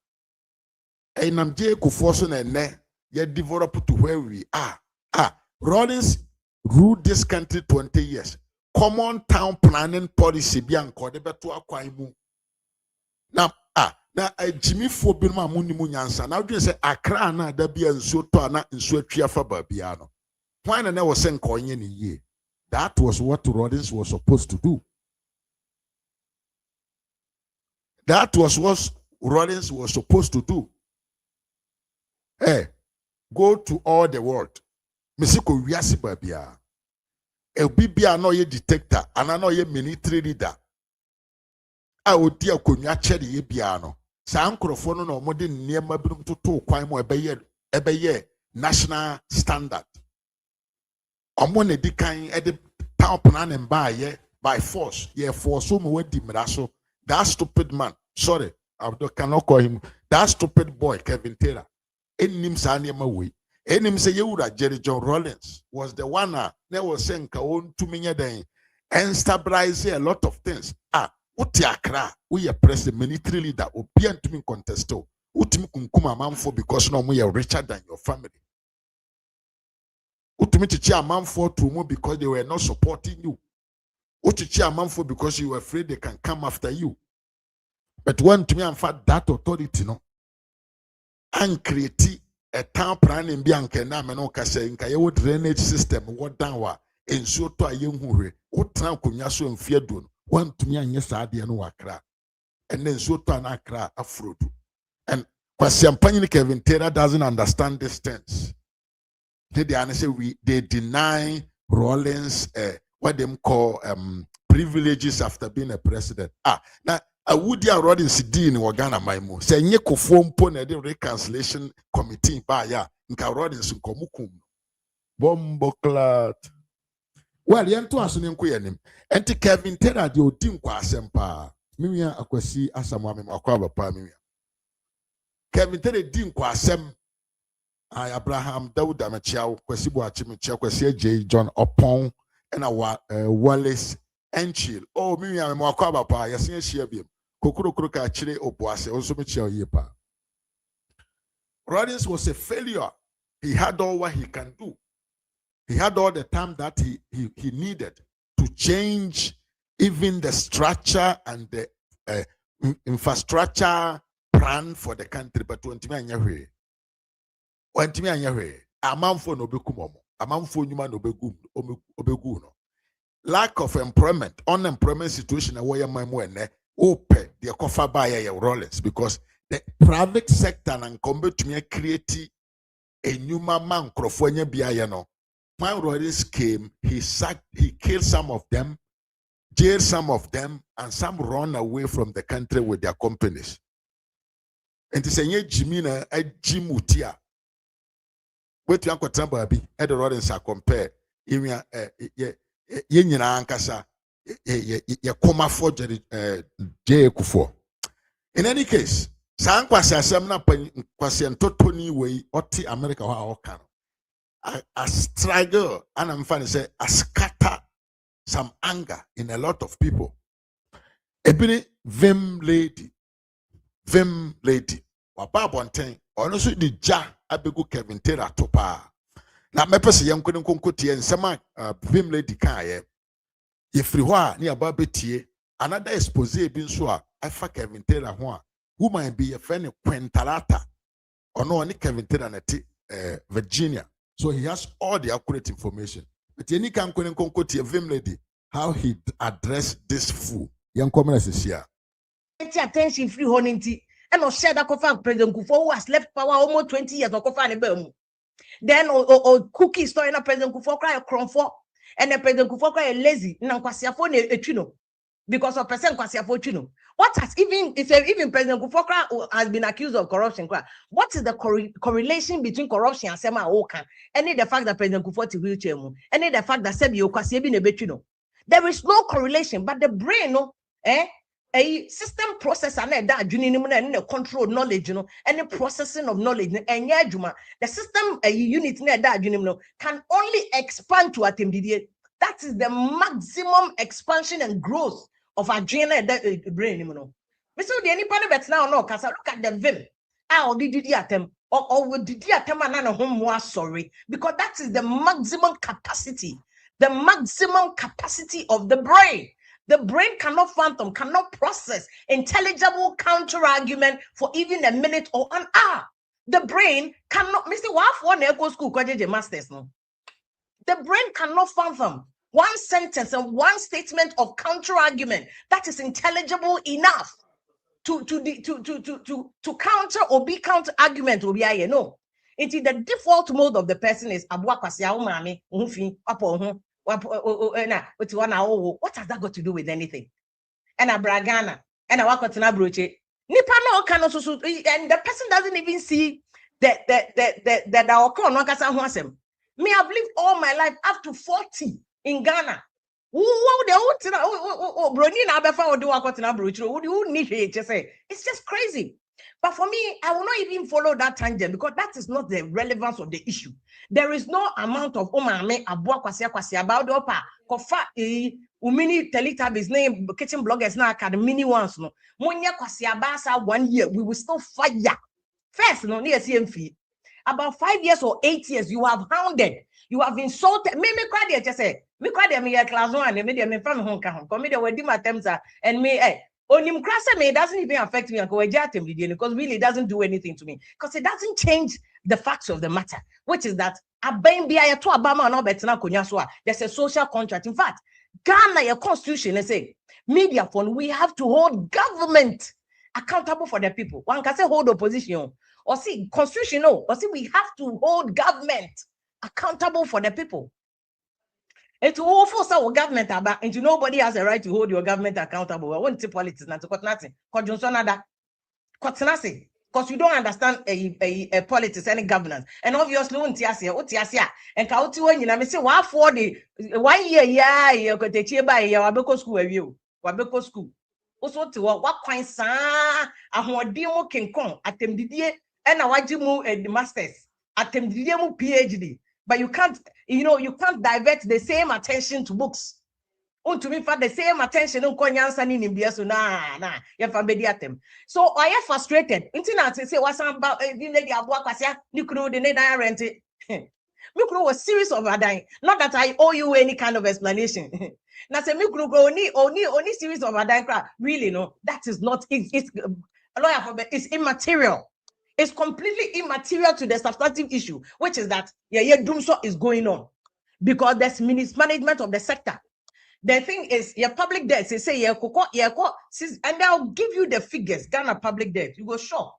And I'm J. Kufuor and ne yet developed to where we are. Rawlings ruled this country 20 years. Common town planning policy beyond Kodeba Kwaimu. Now, now Jimmy Fobima Munimunyansa. Now you say Accra na Dabia and Sotana and Swetia for Babiano. Why I was saying coin in a year? That was what Rawlings was supposed to do. That was what Rawlings was supposed to do. Hey, go to all the world. Misiko wiasi babia. Bibia no ye detector, and I know ye military leader. I would dear kunya cherry ye biano. Sa ankrofo no mo de niema binom to kwan mo ebeye national standard. Omo ne di kan e de town plan and by force. Ye force mo wedi mraso. That stupid man. Sorry, I cannot call him. That stupid boy Kevin Taylor. Enim sa niema we. Enim say Yewura Jerry John Rawlings was the one that was saying ka won tuminya den and stabilize a lot of things. Uti Accra, we are president military leader, obi antumi contest. Utimi kunkuma manfo because no we are richer than your family. Utimi chichi manfo to because they were not supporting you. Uchichi manfo because you were afraid they can come after you. But when to me and fact that authority no and create a town plan in Bianca na meno kase nka ye drainage system what down wa ensuo to ayenhure wo tran konya so mfie do no wan tumi anye saade no wakra and then so to na akra afrodu and kwasiampanyi Kevin Taylor doesn't understand this things. They say they deny Rawlings what them call privileges after being a president. Now I would ya Rawlings in Wagana Maimu. Say nye kufo mpo na the reconciliation committee ba ya nka Rawlings nkomukum. Bombo clat. Well, yanto asune nko yanim. Enti Kevin Taylor de odi nkwa asempa. Mimia akwasi asamwa mem akwa bapa mimia. Kevin Taylor di nkwa asem. Abraham Daud Amachiao kwasi bo achimichia kwasi J John Opon na Wallace Enchill. Oh mimia mem akwa bapa yasin hia biem. Kokuro ka chire oboase onso mechia yepa. Rawlings was a failure. He had all what he can do. He had all the time that he needed to change even the structure and the infrastructure plan for the country. But when Timmy Anyahe, a man for no bekumomo, a man for human obeguno. Lack of employment, unemployment situation, where my mwene, open the cover by Rawlings because the private sector and come to me create a new man crofone biayano. When Rawlings came, he killed some of them, jailed some of them, and some run away from the country with their companies. And to say, Jimina, a Jimutia. Wait, you uncle Tambabi, Ed Rawlings are compared. Ye ankasa, ye coma for J. Kufuor. In any case, Sankwasi Asemna Kwasi and Totoni way, Oti America or Okano. A struggle, and I'm funny say, a scatter some anger in a lot of people. Ebony vim lady, Wababonten, or also the ja abegu Kevin Taylor topa. Now, my person young couldn't concote and some vim lady kaye. If you are near Babetie, another expose being so, I fuck Kevin Taylor one, who might be a friend of Quentalata, or no any Kevin Taylor Virginia. So he has all the accurate information. But any can quote a vim lady how he addressed this fool. Young commoners is here. Attention free honinti. And no said that President Kufuor who has left power almost 20 years or Kofa. Then or cookie story na President Kufuor cry a cromfo and the President Kufuor cry lazy na kwasiafo na etuno because of person kwasiafo etuno. What has even President Kufuor has been accused of corruption? What is the correlation between corruption and Sema Okan? Any the fact that President Kufuor to wheelchair, any the fact that Sebi Okwasi be nebetuno. There is no correlation, but the brain, a system process and that control knowledge, any processing of knowledge, and the system a unit that can only expand to attempt That is the maximum expansion and growth of adrenal brain. So the any part of it now, no, because look at the vim. Did attempt or did the attempt and home was sorry, because that is the maximum capacity of the brain. The brain cannot fathom, cannot process intelligible counter argument for even a minute or an hour. The brain cannot, Mr. Waf, echo school, masters. No, the brain cannot fathom one sentence and one statement of counter argument that is intelligible enough to counter or be counter argument will be no. It is the default mode of the person is what has that got to do with anything? And a bragana and a wakatana broche. Nipa no can also, and the person doesn't even see that our corn wakasa. Me, I've lived all my life up to 40 in Ghana. It's just crazy. But for me, I will not even follow that tangent because that is not the relevance of the issue. There is no amount of omame abua kwasia about the opa kofa umini Teletubbies name kitchen bloggers now academy mini ones no monya kwasia basa 1 year we will still fire first no near CMF. About 5 years or 8 years, you have hounded, you have insulted. Me cry there, just say, me cry there, me class one, me from home, come me there, we do my attempts and me, onim krasa me, it doesn't even affect me, because really it doesn't do anything to me, because it doesn't change the facts of the matter, which is that there's a social contract. In fact, Ghana, your constitution, they say, media fund, we have to hold government accountable for the people. One can say hold opposition. Or see, constitutional, or see, we have to hold government accountable for the people. It's all force our government about, and nobody has a right to hold your government accountable. I won't say politics, not to cut nothing. Because you don't understand a politics, any governance. And obviously, and Kauti when you say, why for the 1 year, you could take by your Wabeko school review, Wabeko school. Also, to what kind of a demo can come at them didier. And now the masters at them PhD, but you can't divert the same attention to books. To me, for the same attention, so I am frustrated. Internet say what's about Mikro was series of Adine. Not that I owe you any kind of explanation. Now say Mikro only series of Adine. Really, no, that is not it's a lawyer for it's immaterial. It's completely immaterial to the substantive issue, which is that doomsday is going on because there's mismanagement of the sector. The thing is, your public debt, they say, and I'll give you the figures. Ghana public debt, you go shock.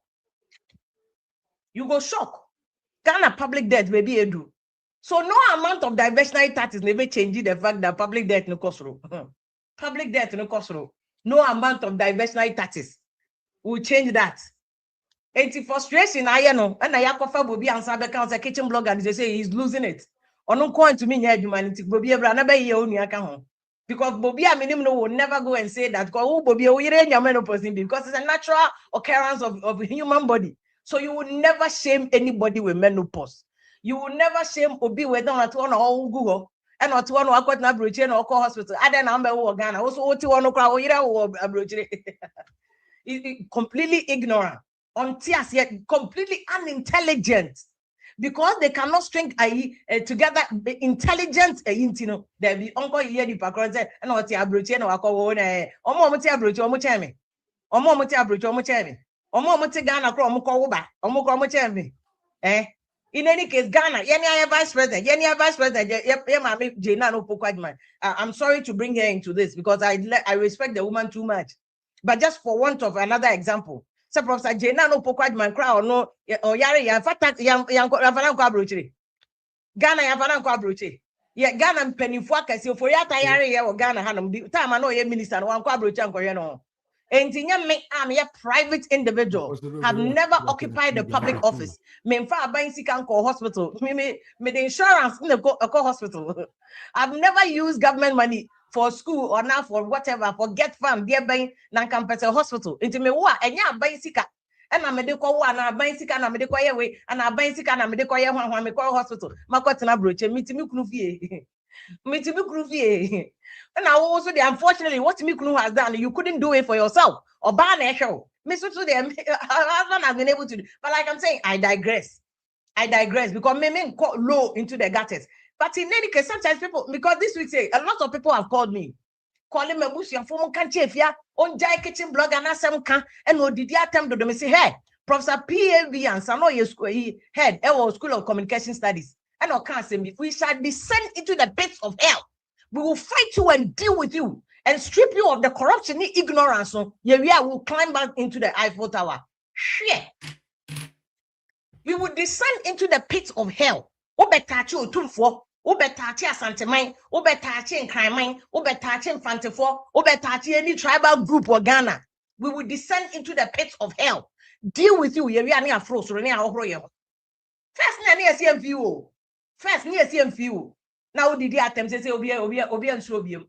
Ghana public debt, maybe you do. So no amount of diversionary tax is never changing the fact that public debt no cost. Public debt no cost. No amount of diversionary taxes will change that. And frustration, I know, and I have will be on some accounts a kitchen blogger and they say he's losing it. Or no coin to me, humanity, Bobby never year account. Because Bobby will never go and say that because it's a natural occurrence of human body. So you will never shame anybody with menopause. You will never shame Obi whether or one or Google and not one or got an or call hospital. I don't know Ghana. Also, what you want to cry or completely ignorant. Yet completely unintelligent because they cannot string together intelligent there be uncle here the background and what you abroach and in any case, Ghana, vice president, I'm sorry to bring her into this because I respect the woman too much. But just for want of another example, so Professor Jena no pokwadman crowd no or yare ya fata yan abrochiri. Ghana ya fana kwa abrochiri. Yeah, Ghana penifo akase for yata yare ya Ghana hanum di time no ye minister no kwa abrochi ankoye no. Entinya me am a private individual have never occupied the public office. Me mfa aban sika nko hospital. Me the insurance in the hospital. I've never used government money for school or now for whatever, for get farm, dear bang, nan campus hospital. Into me, what, and ya bicycle, and I'm a deco one, and a bicycle, and I'm a decoy away, and a bicycle, and I'm a decoy one, me call hospital. Makotana broche, meet me, Me to be groovy. And I also the unfortunately what Mikunu has done, you couldn't do it for yourself or ban a show. Miss to them, husband has been able to do. But like I'm saying, I digress because me low into the gutters. But in any case, sometimes people, because this week say a lot of people have called me, calling me bush and former country if ya on Jai Kitchen blog and some can and no did you attempt to them say, hey, Professor PAV and Sanoye school he head our School of Communication Studies. And I can't say we shall be sent into the pits of hell. We will fight you and deal with you and strip you of the corruption, ignorance. So yeah, we will climb back into the Eiffel Tower. Shit. We will descend into the pits of hell. Obetachi otumfo, obetachi asanteman, obetachi nkraiman, obetachi infantefo, obetachi any tribal group or Ghana. We will descend into the pits of hell. Deal with you. We are near froze. First, near CMVO. First, near CMVO. Now, did the attempt to say, Obi and Shobium?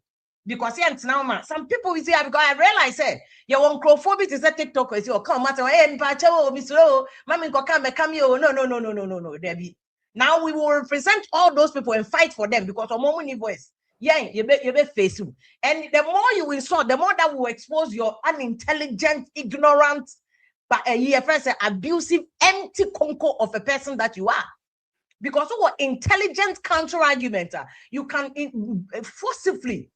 Because now, some people will say, because I realize, you want crowphobia is a TikTok, is your come matter, and Pacho, Miss Low, Mammy come here. No, Debbie. Now we will represent all those people and fight for them because of more voice. Yeah, you be face you. And the more you insult, the more that will expose your unintelligent, ignorant, but abusive, empty conco of a person that you are. Because of what intelligent counter argument, you can forcefully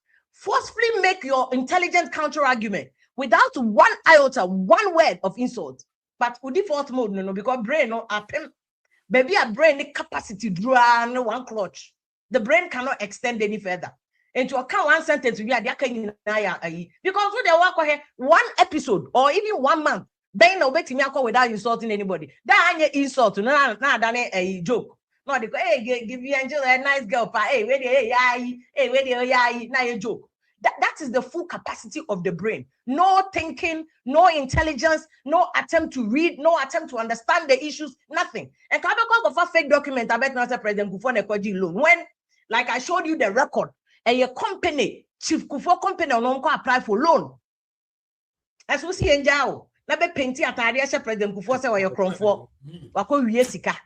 make your intelligent counter argument without one iota, one word of insult. But with default mode, no, because brain no baby a brain capacity draw no one clutch. The brain cannot extend any further. And to account one sentence we are because they work here 1 episode or even 1 month, they no bet me without insulting anybody. That insult, no, done a joke. No, they go, hey, give you Angela a nice girl, hey, where the now a joke. That is the full capacity of the brain. No thinking, no intelligence, no attempt to read, no attempt to understand the issues, nothing. And can I of a fake document? I bet not a President Kufuor loan. When, like I showed you the record, and your company, Chief Kufuor company, on apply for loan. As we see in Jao, na be penti atade a President Kufuor say your cromfo, wako wie sika.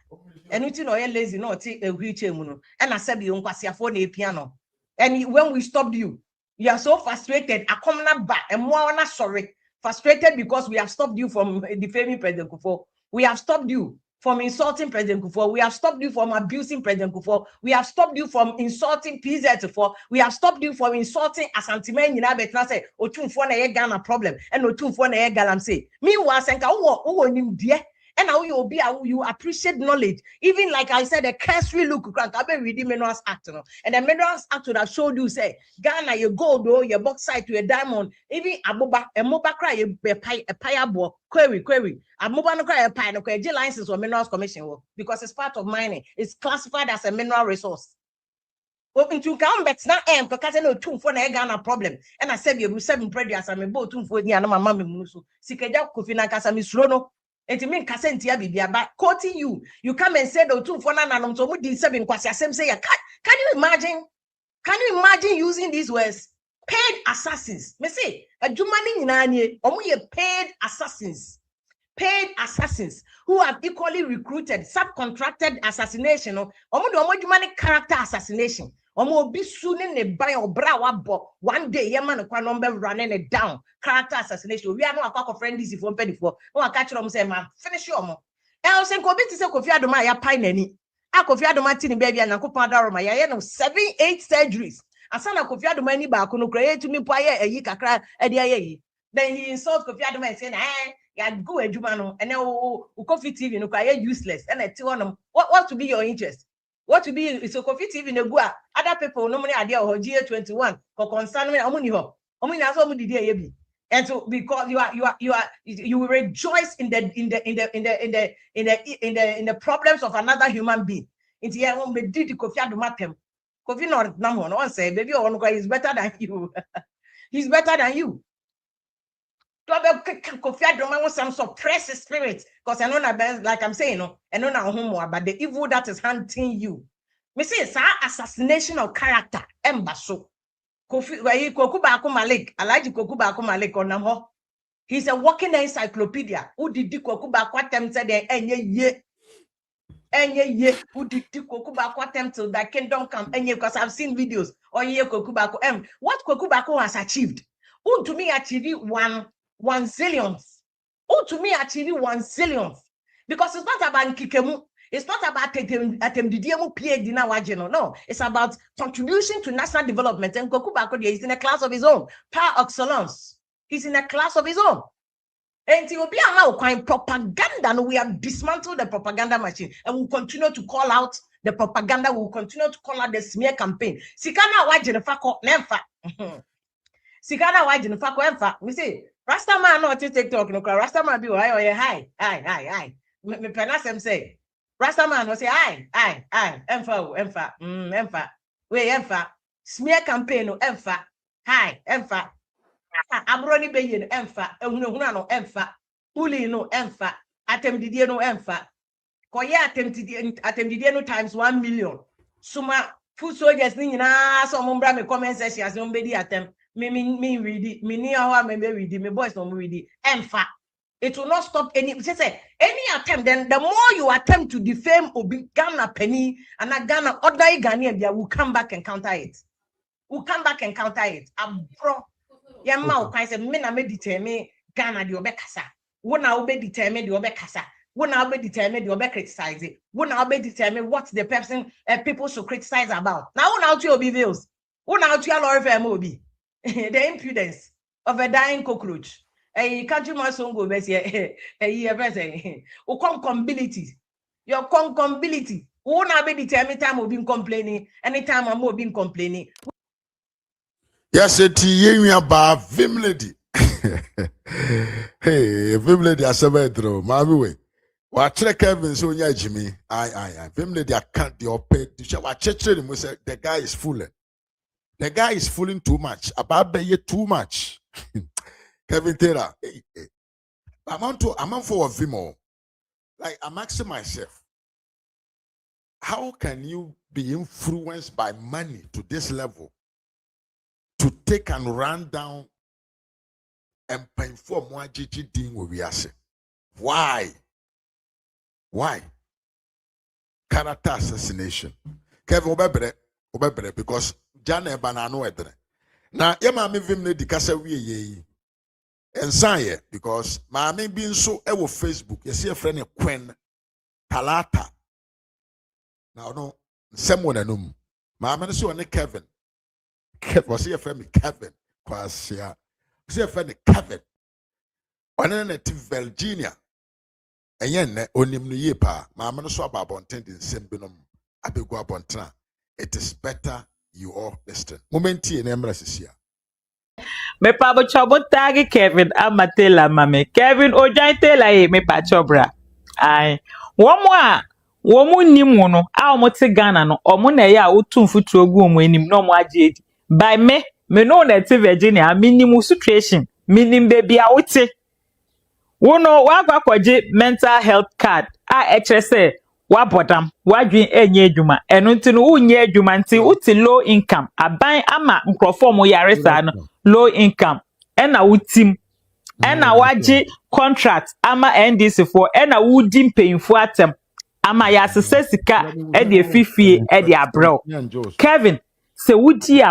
And you know you're lazy, no take a wheelchair muno. And I said you for the piano. And when we stopped you are so frustrated. I come not back and more not sorry. Frustrated because we have stopped you from defaming President Kufuor. We have stopped you from insulting President Kufuor. We have stopped you from abusing President Kufuor. We have stopped you from insulting PZ4. We have stopped you from insulting Asantimen. You know, but say, Otumfuor na ye Ghana problem and Otumfuor na ye Galamsey. Meanwhile, Senka, who him dear. And how you appreciate knowledge. Even like I said, a cursory look, I've been reading Minerals Act. And the Minerals Act would have showed you, say, Ghana, your gold, your bauxite to a diamond, even a moba cry, a payable, query. A moba no cry, a pine, okay, J license or Minerals Commission, because it's part of mining. It's classified as a mineral resource. Open to come back now, because I know two for the Ghana problem. And I said, you 7 predators, I'm a boat for the animal mammy musu. Sikaja Kufina Casamisrono. And to mean Cassentia Bibia, but quoting you come and say the 2 for none so much 7 question say can you imagine using these words? Paid assassins. Me say a Jumani Nani, only paid assassins who have equally recruited, subcontracted assassination or Jumani character assassination. Omo be soon in a buy or brawa bo 1 day, Yaman number running it down. Character assassination. We are not a cock of friends if you want for. No, I catch them say, man, finish your mom. Else and Kobe to say, Kofi Adoma, ya pine any. A Kofi Adoma tin baby and Uncle Padaroma, ya no 7-8 surgeries. And son of Kofi Adoma any back no create to me poye a yika cry a dia. Then he insults Kofi Adoma and saying, ya go a Jumano, and now Kofi TV no cry useless. And I tell them, what to be your interest? What to be is a coffee TV in a gua. Other people no money idea or GA21 or concern me among you. I mean, that's what we did. And so because you will rejoice in the problems of another human being. Into your home, be did the coffee at the matem. Coffee not number one say, baby, he's better than you. He's better than you. Some suppressed spirit, because I know that, like I'm saying, I know now home, but the evil that is hunting you. Me say it's assassination of character. Embasso. Kokuba Malik, Alaji Kokuba Malik on Namho. He's a walking encyclopedia. Who did Kokuba Quatem said and ye? Enye ye uditi Kokubako attempt till that kingdom come. Enye, because I've seen videos. Or ye Kokubako. What Kokubako has achieved? Who to me achieve one zillionth? Who to me achieve 1 zillionth? Because it's not about Kikemu. It's not about Atemdidiemu PA Dina Wajeno. No, it's about contribution to national development. And Kokubako is in a class of his own. Par excellence. He's in a class of his own. And it will be allowed propaganda. No, we have dismantled the propaganda machine and we'll continue to call out the propaganda. We'll continue to call out the smear campaign. Sikana wajene fako nemfa. Sikana wajene fako emfa. We say, Rastaman no TikTok no. Rastaman be hi. Me penasem say. Rastaman will say hi. Emfa. We emfa. Smear campaign no emfa. Hi emfa. Abroni be no emfa. Ehuna no emfa. Uli no emfa. Atemdidie no emfa. Koye atemdidie no times 1 million. Suma food soldiers ni nyina so mo bra me comment section as mo be di atem. Me read it. Me ni how me be read it. Me boys no read it. Emfa. It will not stop any attempt. Then the more you attempt to defame Obi Ghana penny and a Ghana ordinary Ghanaian, will come back and counter it. We'll come back and counter it. Bro, Yamma can say, "Men are determined Ghana the Obekasa. When I be determined the Obekasa. When I be determined the Obe criticize it. When I be determined what the person people should criticize about. Now when out your views, when out your Lord Mobi, the impudence of a dying cockroach." Country must go best here. O concombility. Your concombility. Who now be determined time will be complaining. Anytime I'm being complaining. Yes, it is about Vim lady. Hey, Vim lady, I said, my way. Watch Kevin, so yeah, Jimmy. I. Vim lady, I can't the oped. Watch him. We said the guy is fooling. The guy is fooling too much. About the too much. Kevin Taylor, I'm on for a Vimo. Like, I'm asking myself, how can you be influenced by money to this level to take and run down and pay for more GG doing what we are saying? Why? Character assassination. Kevin Obebere, because Jana Banano Edre. Now, Yama Mivim ne Dikasa we and say because my main being so ever Facebook, you see a friend of Quen Talata. Now, no, someone I know. My man is on Kevin. Was he a friend of Kevin? Because yeah, see a friend of Kevin. One in a Virginia. And yen only new pa. My man is about intending Sembinum. I be go upon Tran. It is better you all listen. Momenti and embrace here. Me pa bo chobo tagi Kevin amatela mame. Kevin ojan tela me pa chobra. Ai. Womu nimu no a omo te Ghana no omo na ya otu mfutu ogu omo enim no omo age edi. By me no na te Virginia minimum situation. Minim baby a wote. Wono wa kwaje mental health card a ekere wa bodam wa dwen enye adwuma eno nti no unye adwuma nti uti low income aban ama nkrofo mo yaresa no low income ena wutim ena waje contract ama NDC for ena wudi mpanyimfo atem ama ya sese sika e de fifie e de abro Kevin se wudi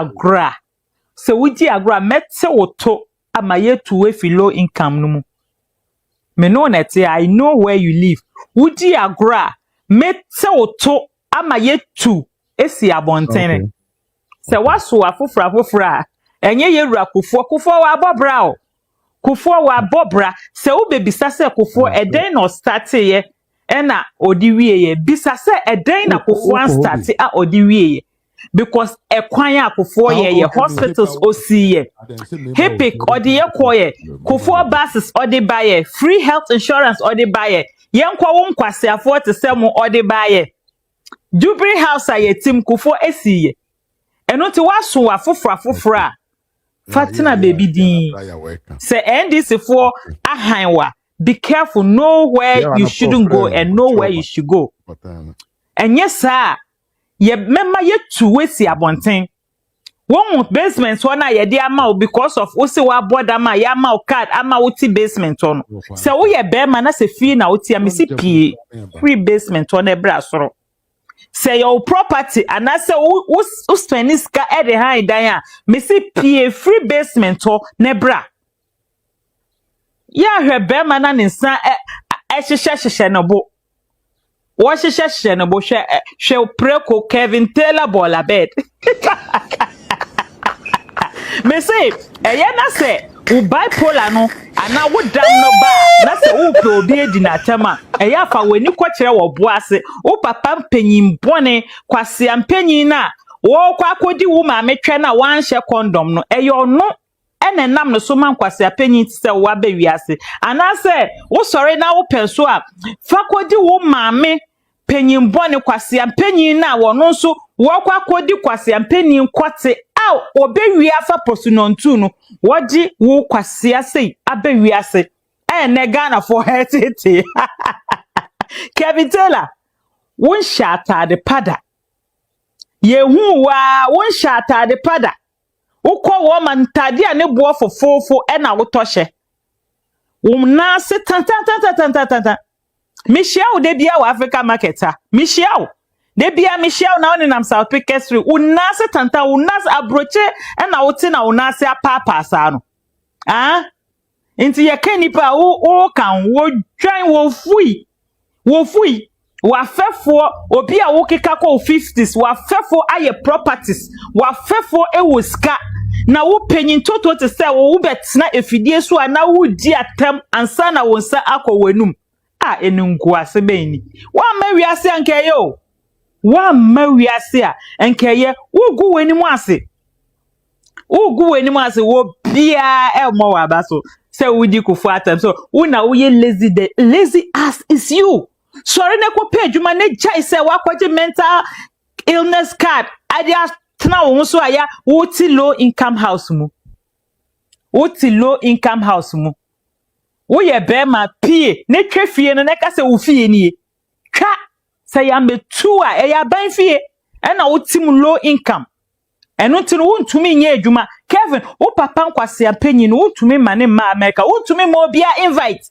agra mete woto ama yetu we fi low income no mu me no net I know where you live wudi agra mete woto ama yetu esi abontene se waso afofra enye yewura kufo wa bobra o kufo wa bobra se wo bebisa se kufo eden no start ye ena odi wieye bisa se eden na kufo an start a odi wieye because ekwan a kufo ye hospitals osiye Epic odi ye koye kufo buses odi baye free health insurance odi baye yenkwa wo nkwase afo te se mo odi baye Jubilee House a yetim kufo esiye eno ti waso afofra Fatina baby din say NDC for ahanwa be careful, know where you shouldn't go and know where you should go. And yes sir, ye memma ye two we si abonten One basement one na ye de ama because of wo se wa board ama ya ama o card ama wo ti basement on. Se wo ye be ma na se fee na wo ti am si pie free basement on e bra soro. Se your property and I say wo spend ska e de han dan a me si pie free basement on ne bra. Ya hwe be ma na ne nsa e hyehyehye no bo. Wo hyehyehye no bo hwe preko Kevin Taylor bola bed. Me say, na say, u bipolar no, ana wo dam no ba, na say u pe obi edi na tema, fa weni kwakire wo boase, u papa mpanyin bone, kwase ampanyin na, wo kwa akodi wo ma metwe na wan hye condom no, no, nam no so man kwase ampanyin ti say wo aba wiase, ana say, wo sori na wo penso a, fa kodi wo ma me, panyin bone kwase ampanyin na wo no so, wo kwa akodi kwase ampanyin kwate, obewi afa posunontu no woji wo kwase ase abewi ase ne Ghana for heritage Kevin Taylor won shata de pada yehu wa won shata de pada ukọ wo mantade a ne bo fofofo na wo tohye na se tan Michelle de bia wa Africa marketer Michelle de bia Michelle na oni nam South Picket Street unase tanta unase abroche na wote na unase apapa sa no inti ye kanipa wo kan wo dwan wo fui wa fefo obi a wo keka ko 50s wa fefo aye properties wa fefo ewo ska na wo panyin toto te se wo betena efidie so na wo di atam ansa na wo nsa akọwanum enungu ase beni wa ma wiase anke yo wa ma wiase a enkeye ugu wenimu ase wo bia elmo wa baso se wudi kufu atam so una uye lazy ass is you sorry ne ko pejuma ne jai se wa kwaje mental illness card adia tna wo so aya wuti low income house mu wo ye be ma pie ne twefie no ne ka se wo fie nie twa say ya metu a ya ban fie na wo tim low income eno ti no wontumi nye adwuma Kevin wo papa nkwase ampanyin no wontumi mane ma America wontumi ma obia invite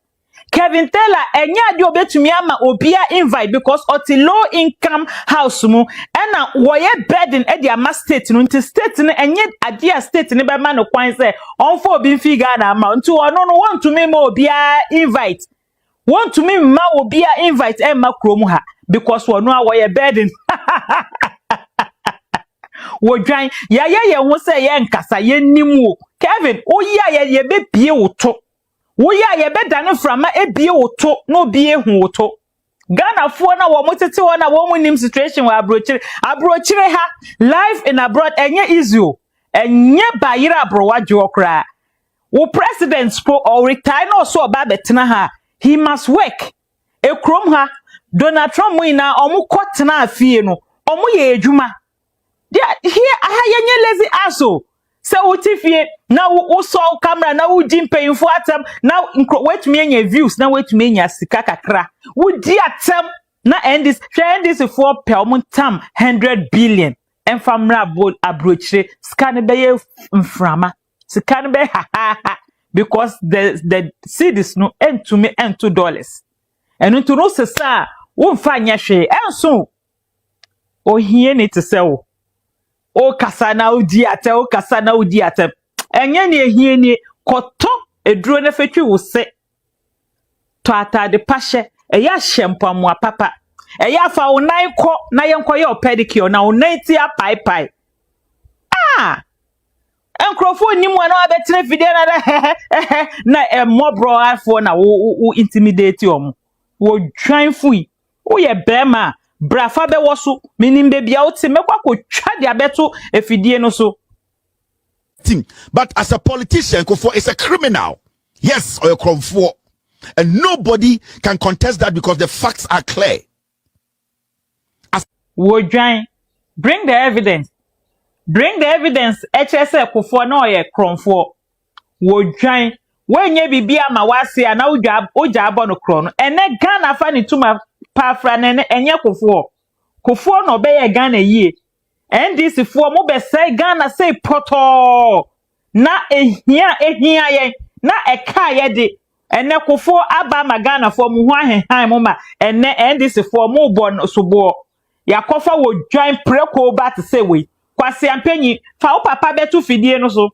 Kevin Taylor enya ade obetumi ama obia invite because oti low income house mu na wo ye burden e dia ma state no nti state no enye ade a state ne be ma no kwan say onfo obi mfi Ghana ama nti ono no wontumi ma obia invite want to me ma obia invite Emma Krom ha because we know our burden wo dwan ye ho say ye nkasa ye nimu Kevin o ye be bie woto wo ye be dane frama e bie woto no bie hu woto Ghana fo na wo motete wo na wo munim situation wa abrochire ha life in abroad enye easy o enye bayira abrowa jokra wo president spo or retire no so ba betena ha he must work. Ekrom ha Donald Trump na omu kotena afie no omu ye adwuma. Here aha yenye lazy aso. Se utifie na wo so camera na wo di mpanyimfo atam na wetumi enya views na wetumi enya sika kakra. Wo di atam na endis for per omu tam 100 billion. Enfamra abrochire sika ne beye mframa. Sika ne be ha because the cedis no entumi $2 enu to no sesa wo mfa anya hwe enso o hie ni te se wo o kasa na odi ate enye ni ehie ni koto eduro na fetwi wo se to atade pahye eya hyempamo papa eya fa wo nan ko na yenko ye pedicure na wo nan ti apai enkrofo nimu na abetene fide na mobro afo na wo intimidate omo wo twan fui wo ye bema brafa be woso minimbe bia wo ti mekwa ko twa dia beto efidie no so but as a politician Kofo is a criminal, yes, or a cromfo, and nobody can contest that because the facts are clear. Wo twan bring the evidence HSF Kofo na oye kromfo wo dwan wenye bibia ma wase na oja abo no kro no ene Ghana fa ni tuma pa fra na enye Kofo no be ye Ghana yie NDC for mo be say Ghana say poto na ehia ye na eka ye de ene kofo aba ma Ghana for mu ho ahenhan mo ma ene NDC for mo bon sobo yakofa wo join preko ba to say we kwase ampanyi fa wo papa betu fidie no so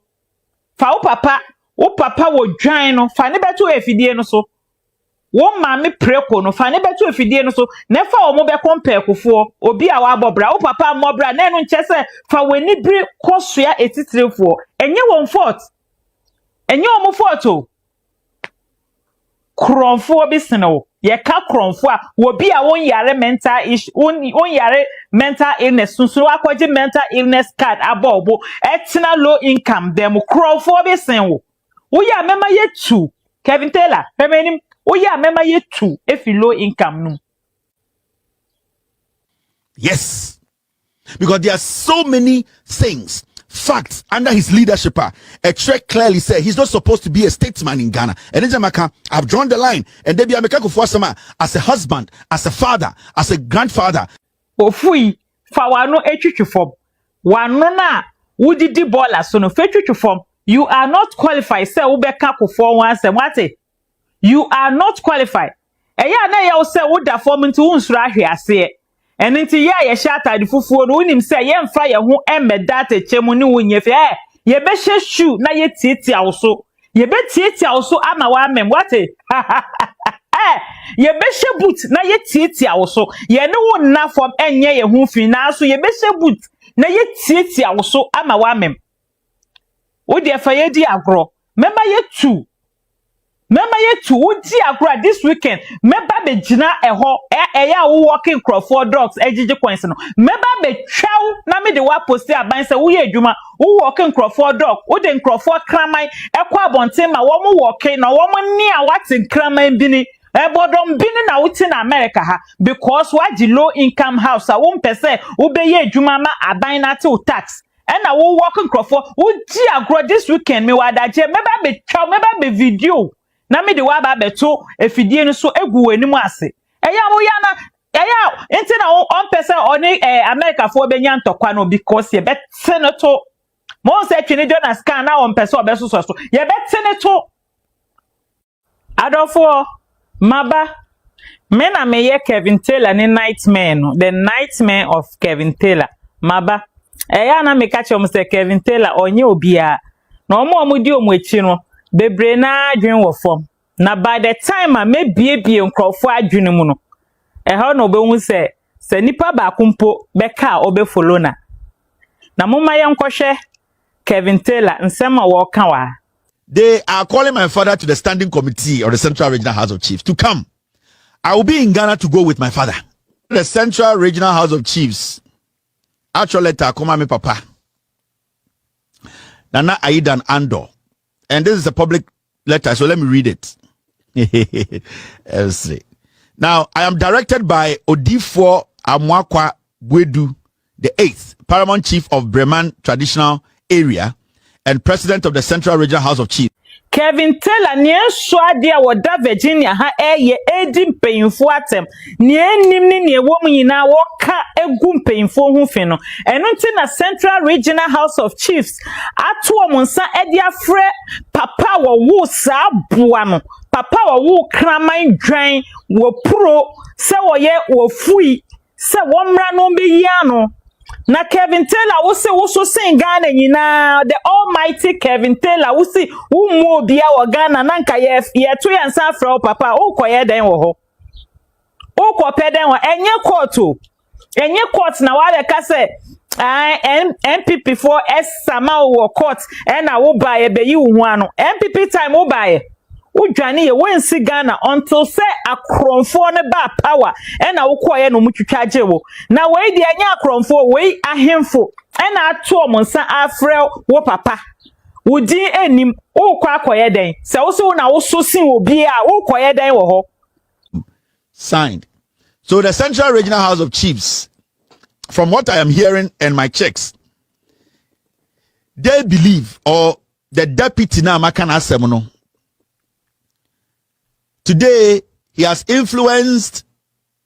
fa wo papa wo join no fa ne betu efidie no so wo maame preko no fa ne betu efidie no so ne fa wo mo be compare kofo obi a wa bobra wo papa mobra na enu nche se fa weni bri kosua etitirefo enye won fault enye wo mo fault o kronfo bi sene ye ka kronfo a wo bi a won yare mental issue won yare mental illness sunsun akwaje mental illness card abobo etina low income dem kronfo bi sen wo ya mema ye tu Kevin Taylor femenim wo ya mema ye tu efi low income no. Yes, because there are so many things, facts under his leadership. A track clearly said he's not supposed to be a statesman in Ghana. And in Jamaica, I've drawn the line. And they be as a husband, as a father, as a grandfather. Ofui fa wano etwitwi fom wano na wudidi baller so no fetwitwi fom. You are not qualified say wo beka kofo wan asem wate. You are not qualified. Eya na ye wo say wo da fom nti wo nsura ahwe ase. And nti ya ye shata di fufuo no unim say ye mfa ye ho emeda techemu ni wonye fe ye be hye shoe na ye tieti awso ye be tieti awso ama wa mem wate ye be hye boot na ye tieti awso ye ne wo na fom enye ye ho fi na so ye be hye boot na ye tieti awso ama wa mem wo de fa ye di agro member ye tu udi agro this weekend member be gina eho eya wo working Crawford dogs ejije coins no member be twaw na me de wa post aban se wo ye adwuma wo working Crawford dog wo de Crawford kraman ekwa abonten ma wo mo working na wo mo ni a watin kraman bini ebodom bini na wuti na America ha because waji low income house a wo mpese wo be ye adwuma ma aban na te tax and na wo working Crawford udi agro this weekend me wadaje member be twaw member be video na me de wa ba beto efidie no so egu wanimu ase eya wo ya na eya enti na on person oni America fo benya ntokwa no because ye betene to mo se twene Jonas kan na on person obeso so ye betene to adofo maba me na me ye Kevin Taylor ni nightmare no the nightmare of Kevin Taylor maba eya na me ka che say Kevin Taylor onye obia na omo di omo echi no bebre na adwen wo fom na by the time a mebiebie nkrofo adwen mu no ho no obehu se nipa ba kumpo beka obefolo na moma ye nkohwe Kevin Taylor nsema wo ka wa. They are calling my father to the standing committee of the Central Regional House of Chiefs to come. I will be in Ghana to go with my father. The Central Regional House of Chiefs actual letter come me papa Nana Aidan Andor. And this is a public letter, so let me read it. Let's see. Now, I am directed by Odifo Amwakwa Gwedu, the 8th Paramount Chief of Breman Traditional Area and President of the Central Regional House of Chiefs. Kevin Taylor nie so ade a woda Virginia ha eye edi mpanyimfo atem nie nim ne nie wo nyina wo ka egu mpanyimfo hu fe no eno nti na Central Regional House of Chiefs ato omonsa edi afre papa wo wu sa boa no papa wo wu kraman dwan wo pro se wo ye wo fui se wo mra no be yi ano. Na Kevin Taylor wo so sing Ghana nyina the almighty Kevin Taylor wo si wo mu obia wo Ghana na nka ye to yansa afra papa wo koye den wo ho wo ko peden wo enye court na wa be ka se NPP for sama wo court e na wo ba ye be yi wo ano NPP time wo ba ye udwane ye wensi Ghana until say akronfo ne ba power e na wo koye no mutwitwaje wo na we di anya akronfo we ahemfo e na ato omonsa afre wo papa wudi enim wo kwa koye den se wo so na wo so sin obi a wo koye den wo ho. Signed. So the Central Regional House of Chiefs, from what I am hearing and my checks, they believe, or the deputy now Makana Semono, today, he has influenced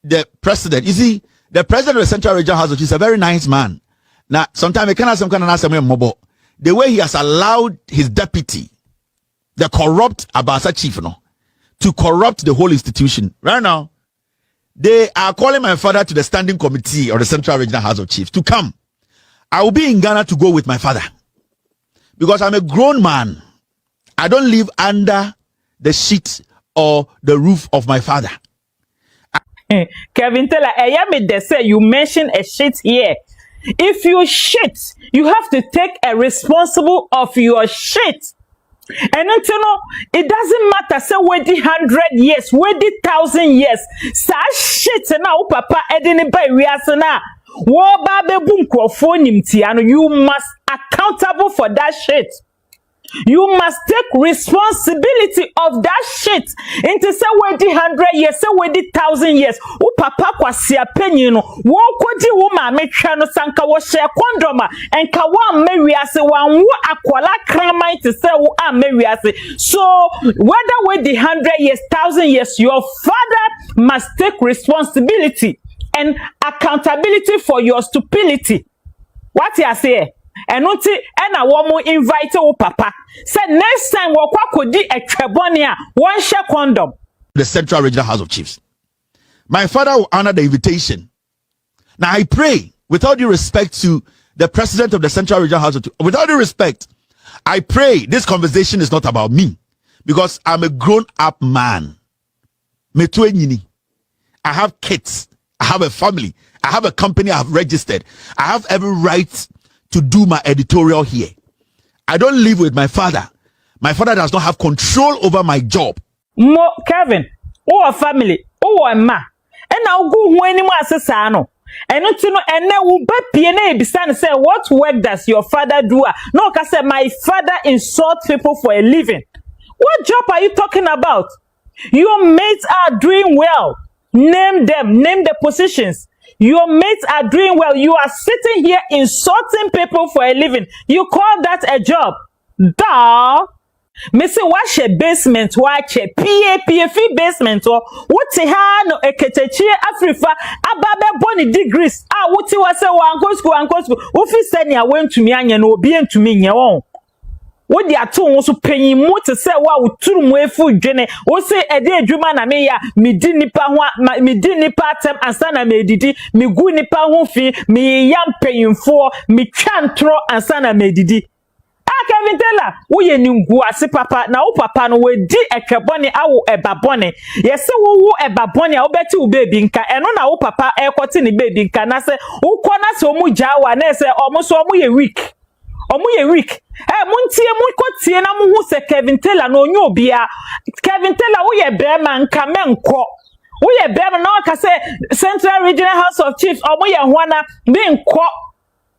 the president. You see, the president of the Central Regional House of Chiefs is a very nice man. Now, sometimes I can't some kind of answer me mobile. The way he has allowed his deputy, the corrupt Abasa chief, to corrupt the whole institution. Right now, they are calling my father to the standing committee or the Central Regional House of Chiefs to come. I will be in Ghana to go with my father because I'm a grown man. I don't live under the sheet or the roof of my father. Kevin Taylor, they say you mentioned a shit here. If you shit, you have to take a responsible of your shit. And you know, it doesn't matter say wait 100 years, wait 1,000 years. Sa shit na papa edini by wiasana. Wo ba be bum krofo nimti ano, you must accountable for that shit. You must take responsibility of that shit. Into say wait 100 years, say wait 1,000 years. O papa kwasi apenyi no. Wo kodi wo ma metwa no sanka wo share condoma enka wa mewiase wan wo akwala kraman to say wo a mewiase. So whether wait 100 years, 1,000 years, your father must take responsibility and accountability for your stupidity. What you say? And unti and a woman invite o papa. Said next time wakwa kodi a trebonia one share condom. The Central Regional House of Chiefs. My father will honor the invitation. Now I pray, with all due respect to the president of the Central Regional House of Chiefs, with all due respect, I pray this conversation is not about me because I'm a grown-up man. I have kids. I have a family. I have a company I have registered. I have every right to do my editorial here. I don't live with my father. My father does not have control over my job. Mo Kevin, or family, or ma, and I'll go when you are and not to know, and now will be PNA say, what work does your father do? No, I said my father insults people for a living. What job are you talking about? Your mates are doing well. Name them, name the positions. Your mates are doing well. You are sitting here insulting people for a living. You call that a job? Duh. Me say watch a basement, watch a PAPF basement or what's a hand no eketechi Afrifa ababe boni degrees. Ah, what you was say one school. Ufi said ya went to me and no be to me nya. What they are told also paying more to say wow turu mo food jene. O say a day adwuma na me ya me di nipa ho me di nipa tem ansa na me didi me gu nipa ho fi me yam paying for me twantro ansa na me didi. Kevin Taylor, we ningu ase papa na wo papa no we di etwebone awo ebabone. Yese wo ebabone a wo beti wo baby nka eno na wo papa ekoti ni baby nka na se wo kona se omu jawa na se omu so omu ye weak. Omu ye weak. Muntie mu kotie na mu hu se Kevin Taylor no onyo bia. Kevin Taylor wo ye brema nka menko. Wo ye brema na ka se Central Regional House of Chiefs omu ye hwana menko.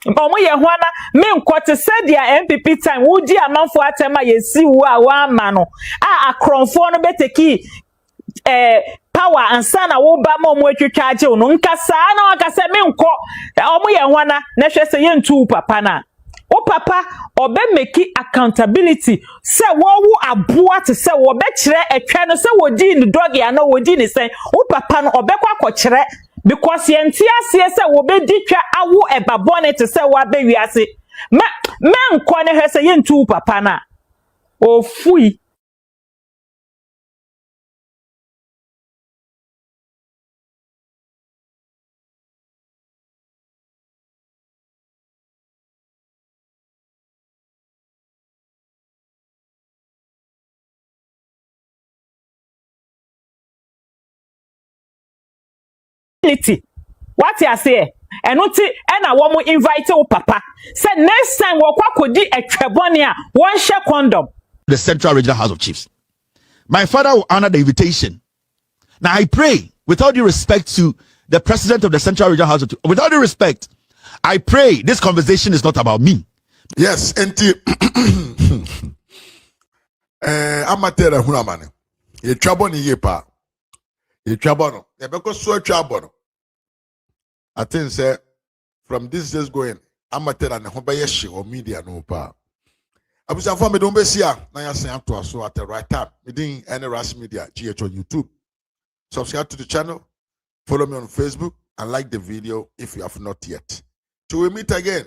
Omo ye hwana me nkote said dia MPP time wudi amanfo atema yesi wo a wa ma no a akronfo no beteki power ansa na wo ba ma omo atwitwa age no nka saa na aka se me nko omo ye hwana na hwe se ye ntu papa na o papa obe make accountability se wo wo aboa te se wo be kire etwa no se wodi ni dog ya na wodi ni sen o papa no obe kwa kire because yentia se wo be ditwa awo ebabone te se wa be wiase me nko ne hwe se yentu papa na ofui what you say and I want to invite your papa say next time we kodi etwebone a one share condom. The Central Regional House of Chiefs. My father will honor the invitation. Now I pray, with all due respect to the president of the Central Regional House of Chiefs, with all due respect, I pray this conversation is not about me. Yes, enti amatera hunamane. Ye twabo ni ye pa. Ye twabo no. Ye beko so twabo no. I think say from this days going, amatera ne ho be ye hye o media no pa. Abusa for me don be sia na ya sen ato so at the right time. Me din any Ras Media GH on YouTube. Subscribe to the channel, follow me on Facebook and like the video if you have not yet. Till we meet again.